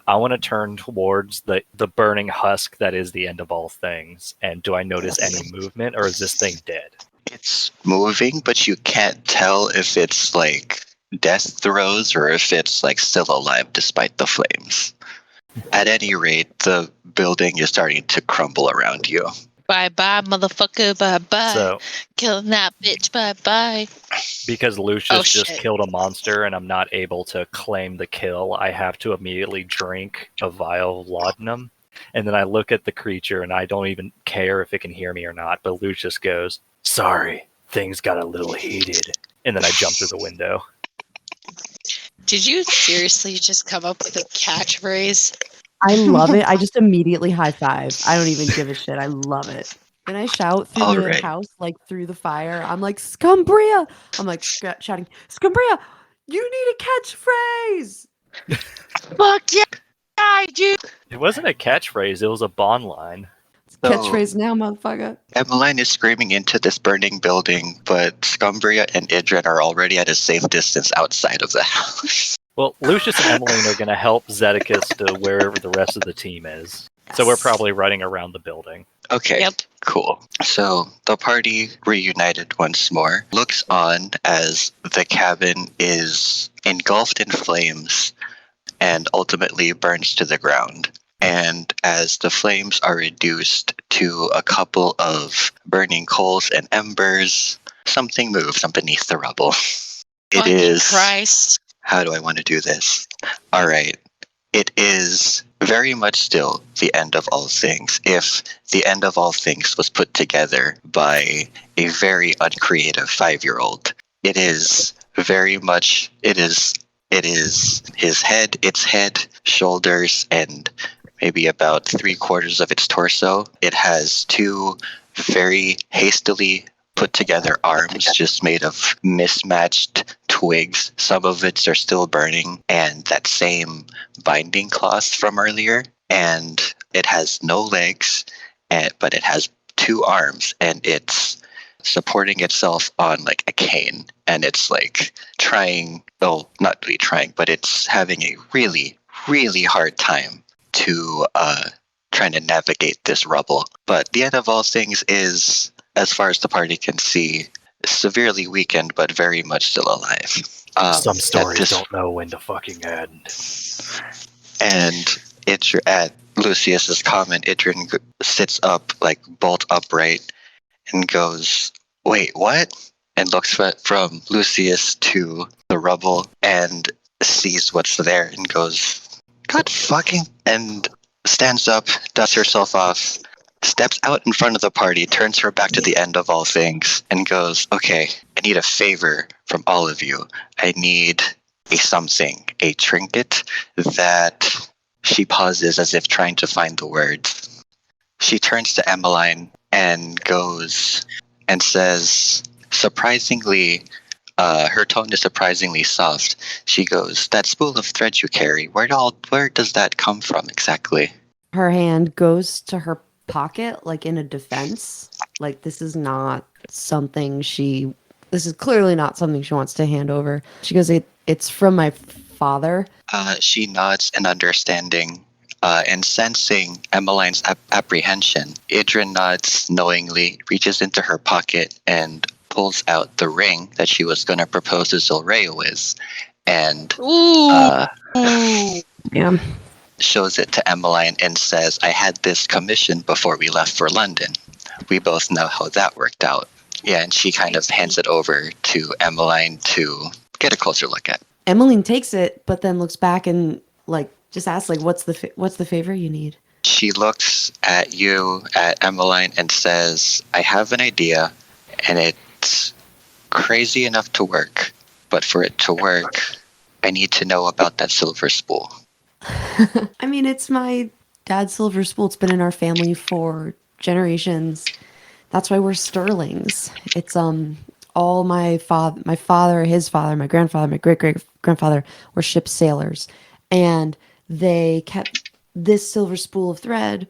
[SPEAKER 2] I want to turn towards the burning husk that is the end of all things. And do I notice any movement, or is this thing dead?
[SPEAKER 1] It's moving, but you can't tell if it's death throes or if it's still alive despite the flames. At any rate, the building is starting to crumble around you.
[SPEAKER 4] Bye-bye, motherfucker, bye-bye.
[SPEAKER 2] So,
[SPEAKER 4] Killing that bitch, bye-bye.
[SPEAKER 2] because Lucius just
[SPEAKER 4] shit.
[SPEAKER 2] killed a monster and I'm not able to claim the kill, I have to immediately drink a vial of laudanum. And then I look at the creature and I don't even care if it can hear me or not. But Lucius goes, "Sorry, things got a little heated." And then I jump through the window.
[SPEAKER 4] Did you seriously just come up with a catchphrase?
[SPEAKER 3] I love it. I just immediately high five. I don't even give a shit. I love it. And I shout through
[SPEAKER 1] All
[SPEAKER 3] the
[SPEAKER 1] right.
[SPEAKER 3] house, through the fire. I'm like, "Scumbria!" I'm shouting, "Scumbria, you need a catchphrase!"
[SPEAKER 4] Fuck yeah, I do.
[SPEAKER 2] It wasn't a catchphrase, it was a bond line.
[SPEAKER 1] So,
[SPEAKER 3] Catchphrase now, motherfucker.
[SPEAKER 1] Emmeline is screaming into this burning building, but Scumbria and Idrynne are already at a safe distance outside of the house.
[SPEAKER 2] Well, Lucius and Emmeline are going to help Zedekus to wherever the rest of the team is. So we're probably running around the building.
[SPEAKER 1] Okay,
[SPEAKER 4] Yep.
[SPEAKER 1] cool. So the party reunited once more, looks on as the cabin is engulfed in flames and ultimately burns to the ground. And as the flames are reduced to a couple of burning coals and embers, something moves underneath the rubble. It
[SPEAKER 4] Fucking
[SPEAKER 1] is...
[SPEAKER 4] Christ.
[SPEAKER 1] How do I want to do this? All right. It is very much still the end of all things. If the end of all things was put together by a very uncreative 5-year-old, it is very much, it is his head, its head, shoulders, and maybe about 3/4 of its torso. It has 2 very hastily put together arms just made of mismatched twigs. Some of it are still burning, and that same binding cloth from earlier. And it has no legs, but it has 2 arms, and it's supporting itself on like a cane. And it's like trying, well, not really trying, but it's having a really, really hard time to trying to navigate this rubble. But the end of all things is, as far as the party can see, severely weakened, but very much still alive.
[SPEAKER 2] Some stories don't know when to fucking end.
[SPEAKER 1] And it's at Lucius's comment, Idrynne sits up, like bolt upright, and goes, "Wait, what?" And looks from Lucius to the rubble and sees what's there and goes, "God fucking," and stands up, dusts herself off, steps out in front of the party, turns her back to the end of all things, and goes, "Okay, I need a favor from all of you. I need a something, a trinket," that she pauses as if trying to find the words. She turns to Emmeline and goes and says, surprisingly, her tone is surprisingly soft. She goes, "That spool of thread you carry, where does that come from exactly?"
[SPEAKER 3] Her hand goes to her pocket, like in a defense. Like this is clearly not something she wants to hand over. She goes, it's from my father.
[SPEAKER 1] She nods in understanding, and sensing Emmeline's apprehension. Idrynne nods knowingly, reaches into her pocket, and pulls out the ring that she was going to propose to Zilrea with, and
[SPEAKER 3] Yeah.
[SPEAKER 1] shows it to Emmeline and says, "I had this commissioned before we left for London." We both know how that worked out. Yeah, and she kind of hands it over to Emmeline to get a closer look at.
[SPEAKER 3] Emmeline takes it, but then looks back and like just asks, like, what's the favor you need?
[SPEAKER 1] She looks at you, at Emmeline, and says, "I have an idea, and it's crazy enough to work. But for it to work, I need to know about that silver spool."
[SPEAKER 3] I mean, it's my dad's silver spool. It's been in our family for generations. That's why we're Sterlings. It's all my father, his father, my grandfather, my great-great-grandfather were ship sailors, and they kept this silver spool of thread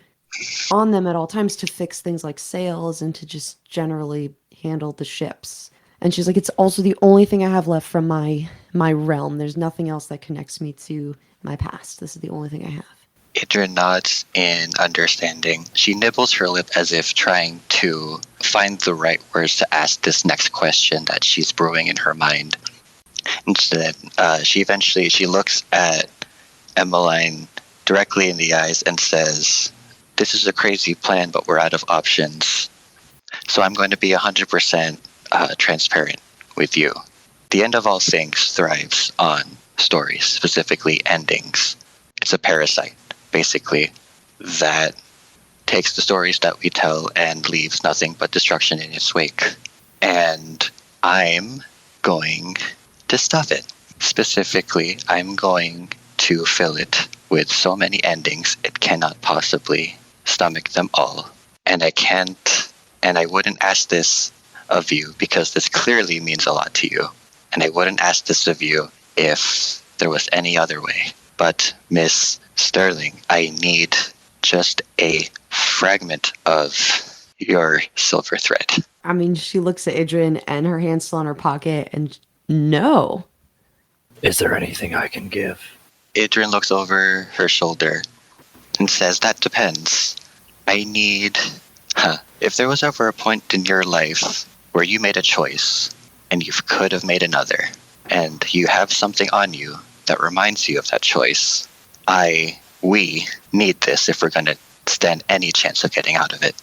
[SPEAKER 3] on them at all times to fix things like sails and to just generally handle the ships. And she's like, "It's also the only thing I have left from my realm. There's nothing else that connects me to my past. This is the only thing I have."
[SPEAKER 1] Idrynne nods in understanding. She nibbles her lip as if trying to find the right words to ask this next question that she's brewing in her mind. Instead, she looks at Emmeline directly in the eyes and says, "This is a crazy plan, but we're out of options. So I'm going to be 100% transparent with you. The end of all things thrives on stories, specifically endings. It's a parasite, basically, that takes the stories that we tell and leaves nothing but destruction in its wake. And I'm going to stuff it. Specifically, I'm going to fill it with so many endings it cannot possibly stomach them all. And I wouldn't ask this of you because this clearly means a lot to you. And I wouldn't ask this of you if there was any other way. But Miss Sterling, I need just a fragment of your silver thread."
[SPEAKER 3] I mean, she looks at Idrynne and her hand's still in her pocket and no.
[SPEAKER 2] Is there anything I can give?
[SPEAKER 1] Idrynne looks over her shoulder and says, that depends. I need... If there was ever a point in your life where you made a choice and you could have made another, and you have something on you that reminds you of that choice, we need this if we're going to stand any chance of getting out of it.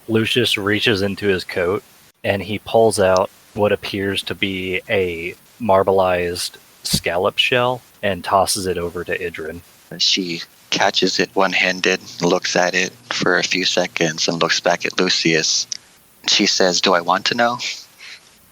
[SPEAKER 2] Lucius reaches into his coat and he pulls out what appears to be a marbleized scallop shell and tosses it over to Idrynne.
[SPEAKER 1] She catches it one-handed, looks at it for a few seconds, and looks back at Lucius. She says, do I want to know?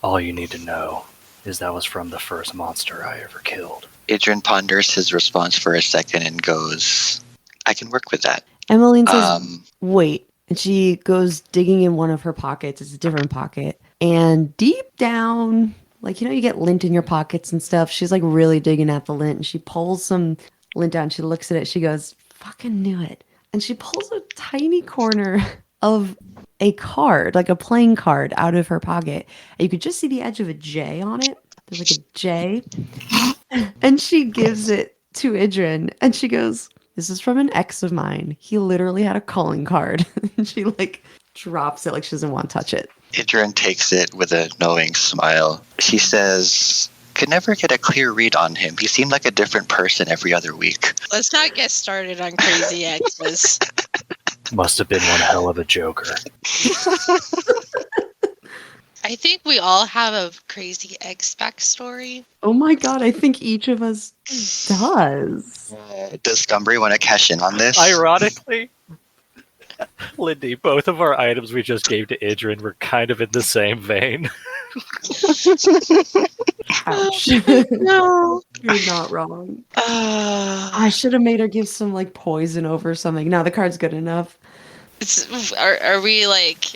[SPEAKER 2] All you need to know is that was from the first monster I ever killed.
[SPEAKER 1] Idrynne ponders his response for a second and goes, I can work with that.
[SPEAKER 3] Emmeline says, wait. And she goes digging in one of her pockets. It's a different pocket. And deep down, like, you get lint in your pockets and stuff. She's like really digging at the lint. And she pulls some lint down. She looks at it. She goes, fucking knew it. And she pulls a tiny corner of a card, like a playing card, out of her pocket. And you could just see the edge of a J on it. There's like a J. And she gives it to Idrynne. And she goes, this is from an ex of mine. He literally had a calling card. And she like drops it like she doesn't want to touch it.
[SPEAKER 1] Idrynne takes it with a knowing smile. She says, could never get a clear read on him. He seemed like a different person every other week.
[SPEAKER 4] Let's not get started on crazy exes.
[SPEAKER 2] Must have been one hell of a joker.
[SPEAKER 4] I think we all have a crazy ex backstory.
[SPEAKER 3] Oh my god, I think each of us does.
[SPEAKER 1] Does Scumbry want to cash in on this?
[SPEAKER 2] Ironically, Lindy, both of our items we just gave to Idrynne were kind of in the same vein.
[SPEAKER 3] Ouch.
[SPEAKER 4] No.
[SPEAKER 3] You're not wrong. I should have made her give some like poison over something. No, the card's good enough.
[SPEAKER 4] Are we like...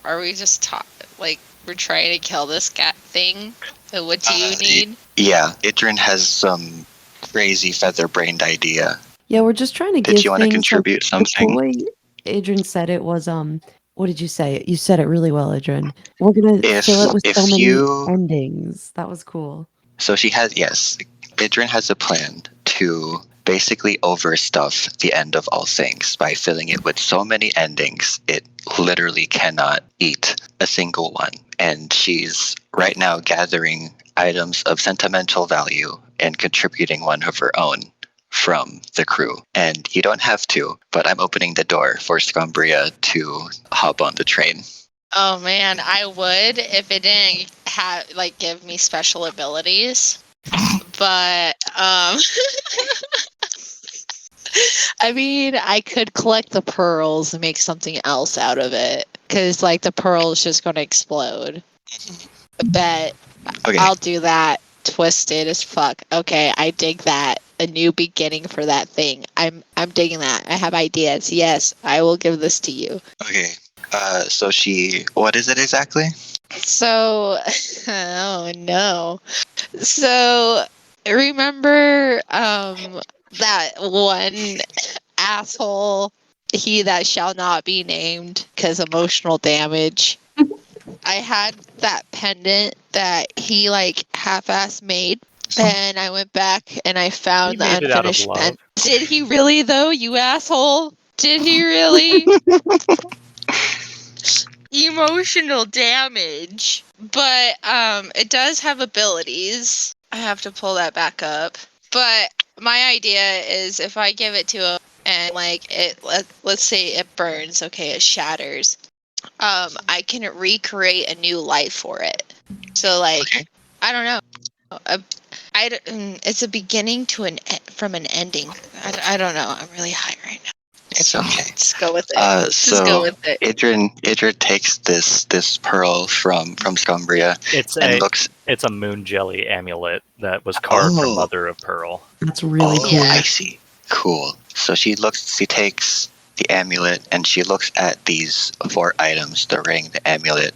[SPEAKER 4] Are we just like we're trying to kill this cat thing? So what do you need?
[SPEAKER 1] Yeah, Idrynne has some crazy feather-brained idea.
[SPEAKER 3] Yeah, we're just trying to give.
[SPEAKER 1] Did you want to contribute something?
[SPEAKER 3] The way Idrynne said it was what did you say? You said it really well, Idrynne. We're gonna fill it with so many endings. That was cool.
[SPEAKER 1] So Idrynne has a plan to basically overstuff the end of all things by filling it with so many endings it literally cannot eat a single one. And she's right now gathering items of sentimental value and contributing one of her own from the crew. And you don't have to, but I'm opening the door for Scumbria to hop on the train.
[SPEAKER 4] Oh man, I would if it didn't have give me special abilities. But I mean, I could collect the pearls and make something else out of it. Because, the pearl is just going to explode. Bet. Okay. I'll do that. Twisted as fuck. Okay, I dig that. A new beginning for that thing. I'm digging that. I have ideas. Yes, I will give this to you.
[SPEAKER 1] Okay. So what is it exactly?
[SPEAKER 4] So, oh no. So, remember, that one asshole, he that shall not be named because emotional damage. I had that pendant that he half-ass made, and I went back and I found the unfinished pendant. Did he really though, you asshole? Did he really? Emotional damage. But it does have abilities. I have to pull that back up. But my idea is if I give it to him and let's say it burns, okay, it shatters. I can recreate a new life for it. So okay. I don't know. It's a beginning to from an ending. I don't know. I'm really high right now.
[SPEAKER 1] It's okay.
[SPEAKER 4] Let's go with it.
[SPEAKER 1] Just go with it. Idrynne takes this pearl from Scumbria.
[SPEAKER 2] It's a moon jelly amulet that was carved from mother of pearl.
[SPEAKER 3] That's really cool.
[SPEAKER 1] I see. Cool. So she takes the amulet and she looks at these 4 items: the ring, the amulet,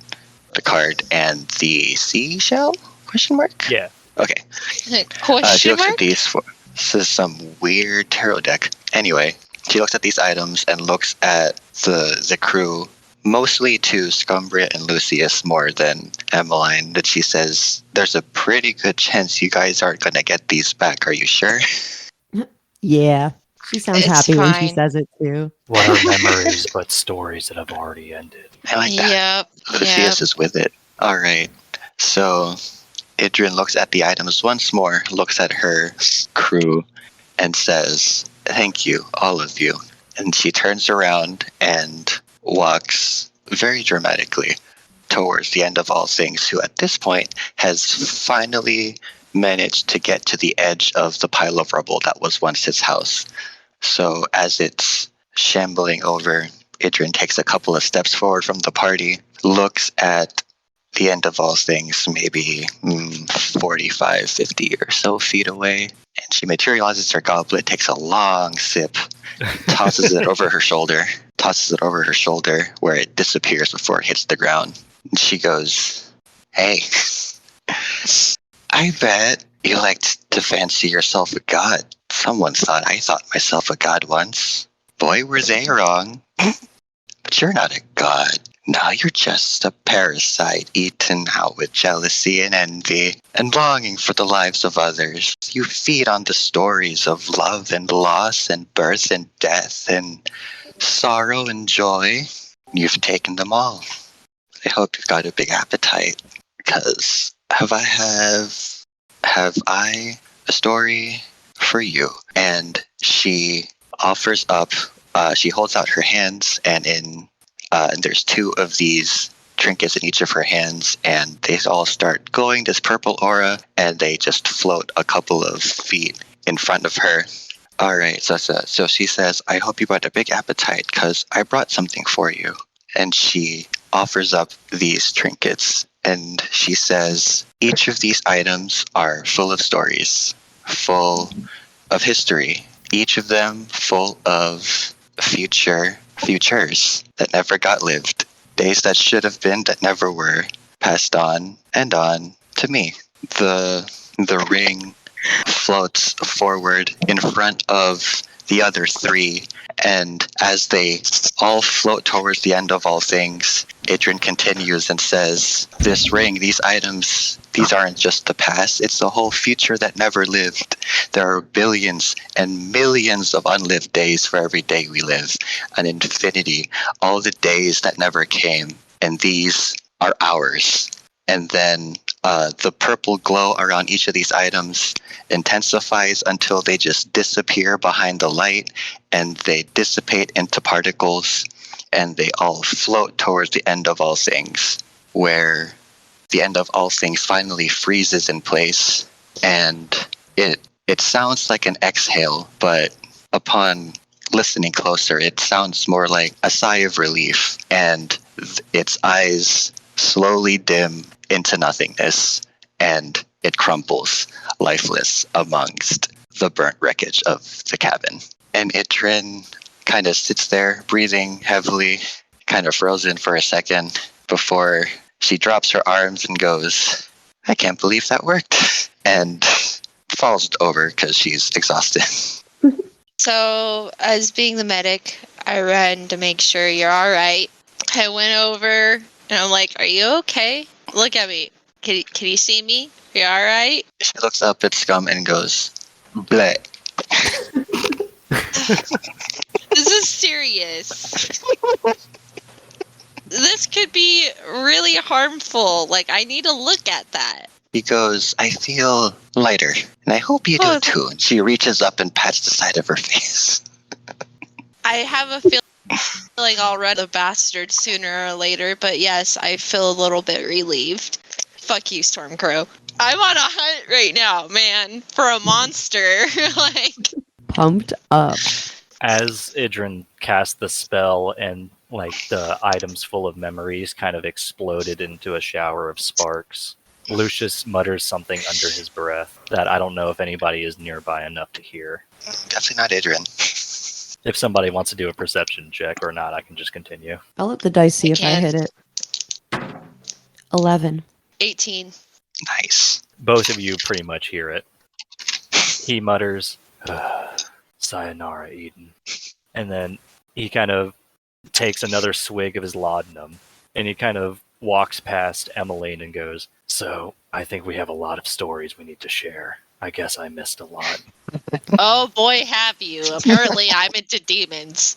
[SPEAKER 1] the card, and the seashell? Question mark?
[SPEAKER 2] Yeah.
[SPEAKER 1] Okay. She looks at these 4. This is some weird tarot deck. Anyway, she looks at these items and looks at the crew, mostly to Scumbria and Lucius more than Emmeline, that she says, there's a pretty good chance you guys aren't going to get these back. Are you sure?
[SPEAKER 3] Yeah. She sounds
[SPEAKER 4] It's
[SPEAKER 3] happy when she
[SPEAKER 4] fine.
[SPEAKER 3] says it too.
[SPEAKER 2] What are memories but stories that have already ended?
[SPEAKER 1] I like that.
[SPEAKER 4] Yep.
[SPEAKER 1] Lucius is with it. All right. So Idrynne looks at the items once more, looks at her crew, and says, "Thank you, all of you." And she turns around and walks very dramatically towards the end of all things, who at this point has finally managed to get to the edge of the pile of rubble that was once his house. So as it's shambling over, Idrynne takes a couple of steps forward from the party, looks at the end of all things, maybe 45, 50 or so feet away, and she materializes her goblet, takes a long sip, tosses it over her shoulder, where it disappears before it hits the ground. And she goes, "Hey, I bet you like to fancy yourself a god. Someone thought I thought myself a god once. Boy, were they wrong. But you're not a god. Now you're just a parasite eaten out with jealousy and envy and longing for the lives of others. You feed on the stories of love and loss and birth and death and sorrow and joy. You've taken them all. I hope you've got a big appetite, because have I a story for you?" And she offers up, she holds out her hands, and there's two of these trinkets in each of her hands, and they all start glowing this purple aura, and they just float a couple of feet in front of her. All right, so she says, "I hope you got a big appetite, because I brought something for you." And she offers up these trinkets, and she says, "Each of these items are full of stories, full of history, each of them full of futures that never got lived, days that should have been that never were, passed on and on to me." The ring floats forward in front of the other three, and as they all float towards the end of all things, Idrynne continues and says, "This ring, these items, these aren't just the past, it's the whole future that never lived. There are billions and millions of unlived days for every day we live, an infinity, all the days that never came, and these are ours." And then the purple glow around each of these items intensifies until they just disappear behind the light, and they dissipate into particles, and they all float towards the end of all things, where the end of all things finally freezes in place, and it sounds like an exhale, but upon listening closer, it sounds more like a sigh of relief, and its eyes slowly dim into nothingness, and it crumples, lifeless, amongst the burnt wreckage of the cabin. And Idrynne kind of sits there, breathing heavily, kind of frozen for a second, before she drops her arms and goes, "I can't believe that worked," and falls over because she's exhausted.
[SPEAKER 4] So, as being the medic, I ran to make sure you're all right. I went over and I'm like, "Are you okay? Look at me. Can you see me? Are you all right?"
[SPEAKER 1] She looks up at Scum and goes, "Bleh."
[SPEAKER 4] This is serious. This could be really harmful. Like, I need to look at that.
[SPEAKER 1] He goes, "I feel lighter, and I hope you do too." And she reaches up and pats the side of her face.
[SPEAKER 4] I have a feeling I'll run the bastard sooner or later, but yes, I feel a little bit relieved. Fuck you, Stormcrow. I'm on a hunt right now, man, for a monster. Like,
[SPEAKER 3] Pumped up.
[SPEAKER 2] As Idrynne cast the spell, and like the items full of memories kind of exploded into a shower of sparks, Lucius mutters something under his breath that I don't know if anybody is nearby enough to hear.
[SPEAKER 1] Definitely not Idrynne.
[SPEAKER 2] If somebody wants to do a perception check or not, I can just continue.
[SPEAKER 3] I'll let the dice see
[SPEAKER 4] I
[SPEAKER 3] if I
[SPEAKER 4] can.
[SPEAKER 3] hit it. 11.
[SPEAKER 4] 18.
[SPEAKER 1] Nice.
[SPEAKER 2] Both of you pretty much hear it. He mutters, "Sayonara, Eden." And then he kind of takes another swig of his laudanum, and he kind of walks past Emmeline and goes, "So, I think we have a lot of stories we need to share. I guess I missed a lot.
[SPEAKER 4] Oh boy, have you. Apparently I'm into demons.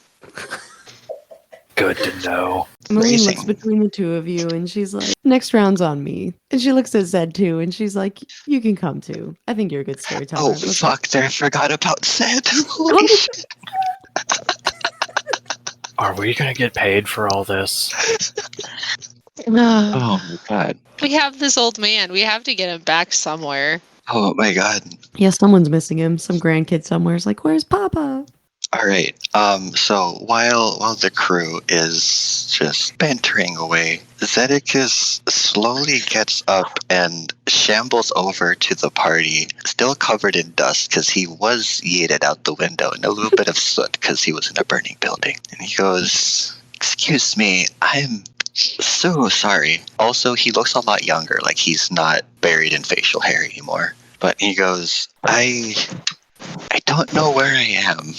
[SPEAKER 2] Good to know.
[SPEAKER 3] Emily looks
[SPEAKER 1] Amazing.
[SPEAKER 3] between the two of you and she's like, next round's on me. And she looks at Zed too and she's like, you can come too. I think you're a good storyteller.
[SPEAKER 1] Oh, fuck, I forgot about Zed. Holy shit.
[SPEAKER 2] Are we gonna get paid for all this?
[SPEAKER 1] Oh my god.
[SPEAKER 4] We have this old man. We have to get him back somewhere.
[SPEAKER 1] Oh my god.
[SPEAKER 3] Yeah, someone's missing him. Some grandkid somewhere's like, where's Papa?
[SPEAKER 1] All right. So while the crew is just bantering away, Zedekus slowly gets up and shambles over to the party, still covered in dust because he was yeeted out the window, and a little bit of soot because he was in a burning building. And he goes, "Excuse me, I'm so sorry." Also, he looks a lot younger, like he's not buried in facial hair anymore. But he goes, I don't know where I am.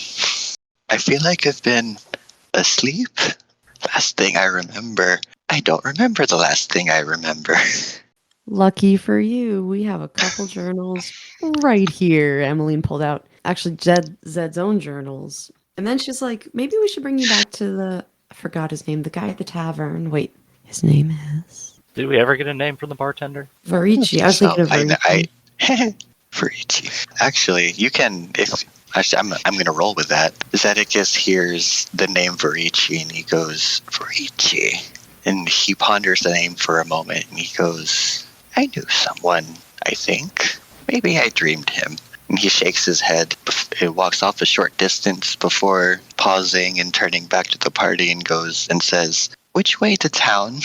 [SPEAKER 1] I feel like I've been asleep. Last thing I remember. I don't remember the last thing I remember.
[SPEAKER 3] Lucky for you, we have a couple journals right here. Emmeline pulled out actually Zed's own journals. And then she's like, maybe we should bring you back to I forgot his name, the guy at the tavern. Wait, his name is
[SPEAKER 2] Did we ever get a name from the bartender?
[SPEAKER 3] Varici. I was thinking of Varici.
[SPEAKER 1] Varici. Actually, you can, I'm going to roll with that. Zedekus hears the name Varici and he goes, Varici. And he ponders the name for a moment and he goes, I knew someone, I think. Maybe I dreamed him. And he shakes his head. He walks off a short distance before pausing and turning back to the party and goes and says, which way to town?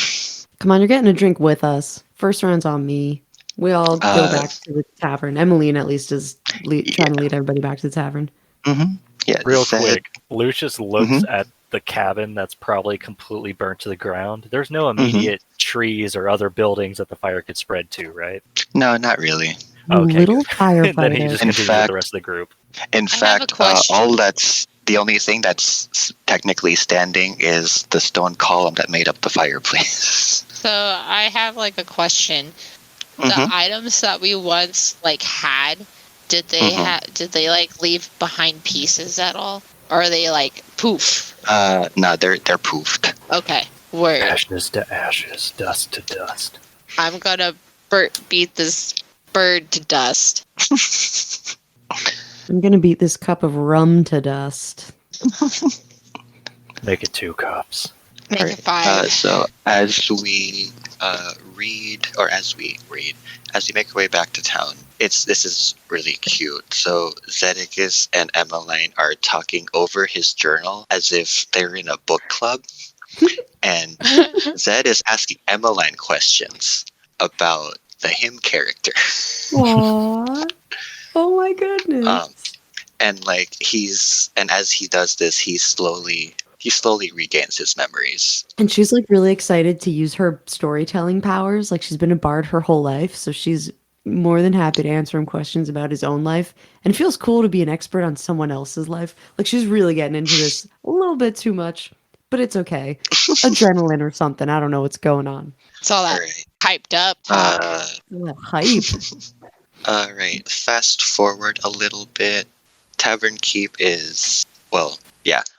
[SPEAKER 3] Come on, you're getting a drink with us. First round's on me. We all go back to the tavern. Emmeline, at least, is trying to lead everybody back to the tavern.
[SPEAKER 1] Mm-hmm. Yeah.
[SPEAKER 2] Real quick, Lucius looks at the cabin that's probably completely burnt to the ground. There's no immediate trees or other buildings that the fire could spread to, right?
[SPEAKER 1] No, not really.
[SPEAKER 2] Okay,
[SPEAKER 3] Little
[SPEAKER 2] good. Then he
[SPEAKER 3] firefighter.
[SPEAKER 2] just continues with the rest of the group.
[SPEAKER 1] In
[SPEAKER 4] I have a
[SPEAKER 1] fact,
[SPEAKER 4] question.
[SPEAKER 1] the only thing that's technically standing is the stone column that made up the fireplace.
[SPEAKER 4] So I have like a question. The
[SPEAKER 1] Mhm.
[SPEAKER 4] items that we once like had, did they like leave behind pieces at all? Or are they like poof?
[SPEAKER 1] No, they're poofed.
[SPEAKER 4] Okay. Word.
[SPEAKER 2] Ashes to ashes, dust to dust.
[SPEAKER 4] I'm gonna beat this bird to dust.
[SPEAKER 3] I'm going to beat this cup of rum to dust.
[SPEAKER 2] Make it 2 cups.
[SPEAKER 4] Make
[SPEAKER 1] Alright,
[SPEAKER 4] it 5.
[SPEAKER 1] So as we make our way back to town, this is really cute. So Zedekus and Emmeline are talking over his journal as if they're in a book club, and Zed is asking Emmeline questions about the him character.
[SPEAKER 3] Aww. Oh my goodness.
[SPEAKER 1] And like as he does this, he slowly regains his memories.
[SPEAKER 3] And she's like really excited to use her storytelling powers. Like she's been a bard her whole life, so she's more than happy to answer him questions about his own life. And it feels cool to be an expert on someone else's life. Like she's really getting into this a little bit too much, but it's okay. Adrenaline or something. I don't know what's going on.
[SPEAKER 4] It's all that
[SPEAKER 1] Alright.
[SPEAKER 4] hyped up.
[SPEAKER 3] That hype.
[SPEAKER 1] Alright, fast forward a little bit. Tavern Keep is,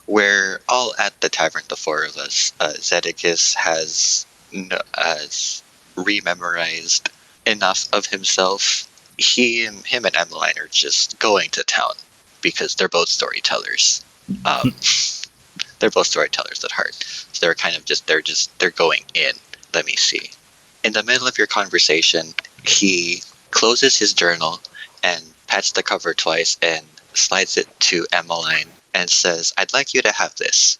[SPEAKER 1] we're all at the tavern, the 4 of us. Zedekus has rememorized enough of himself. Him and Emmeline are just going to town because they're both storytellers. They're both storytellers at heart. So they're kind of they're going in. Let me see. In the middle of your conversation, he closes his journal and pats the cover twice and slides it to Emmeline and says, I'd like you to have this.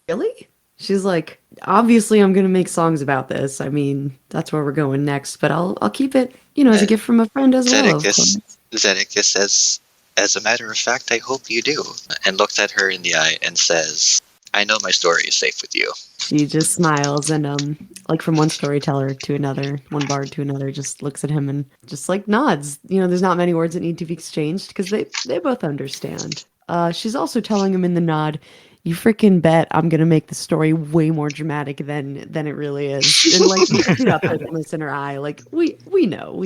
[SPEAKER 3] Really? She's like, obviously I'm going to make songs about this. I mean, that's where we're going next, but I'll keep it, as a gift from a friend as well.
[SPEAKER 1] Zedekus says, as a matter of fact, I hope you do. And looks at her in the eye and says, I know my story is safe with you.
[SPEAKER 3] She just smiles and like from one storyteller to another, one bard to another, just looks at him and just like nods. There's not many words that need to be exchanged because they both understand. She's also telling him in the nod, you freaking bet I'm gonna make the story way more dramatic than it really is. And like you see that puzzleness in her eye, like we know.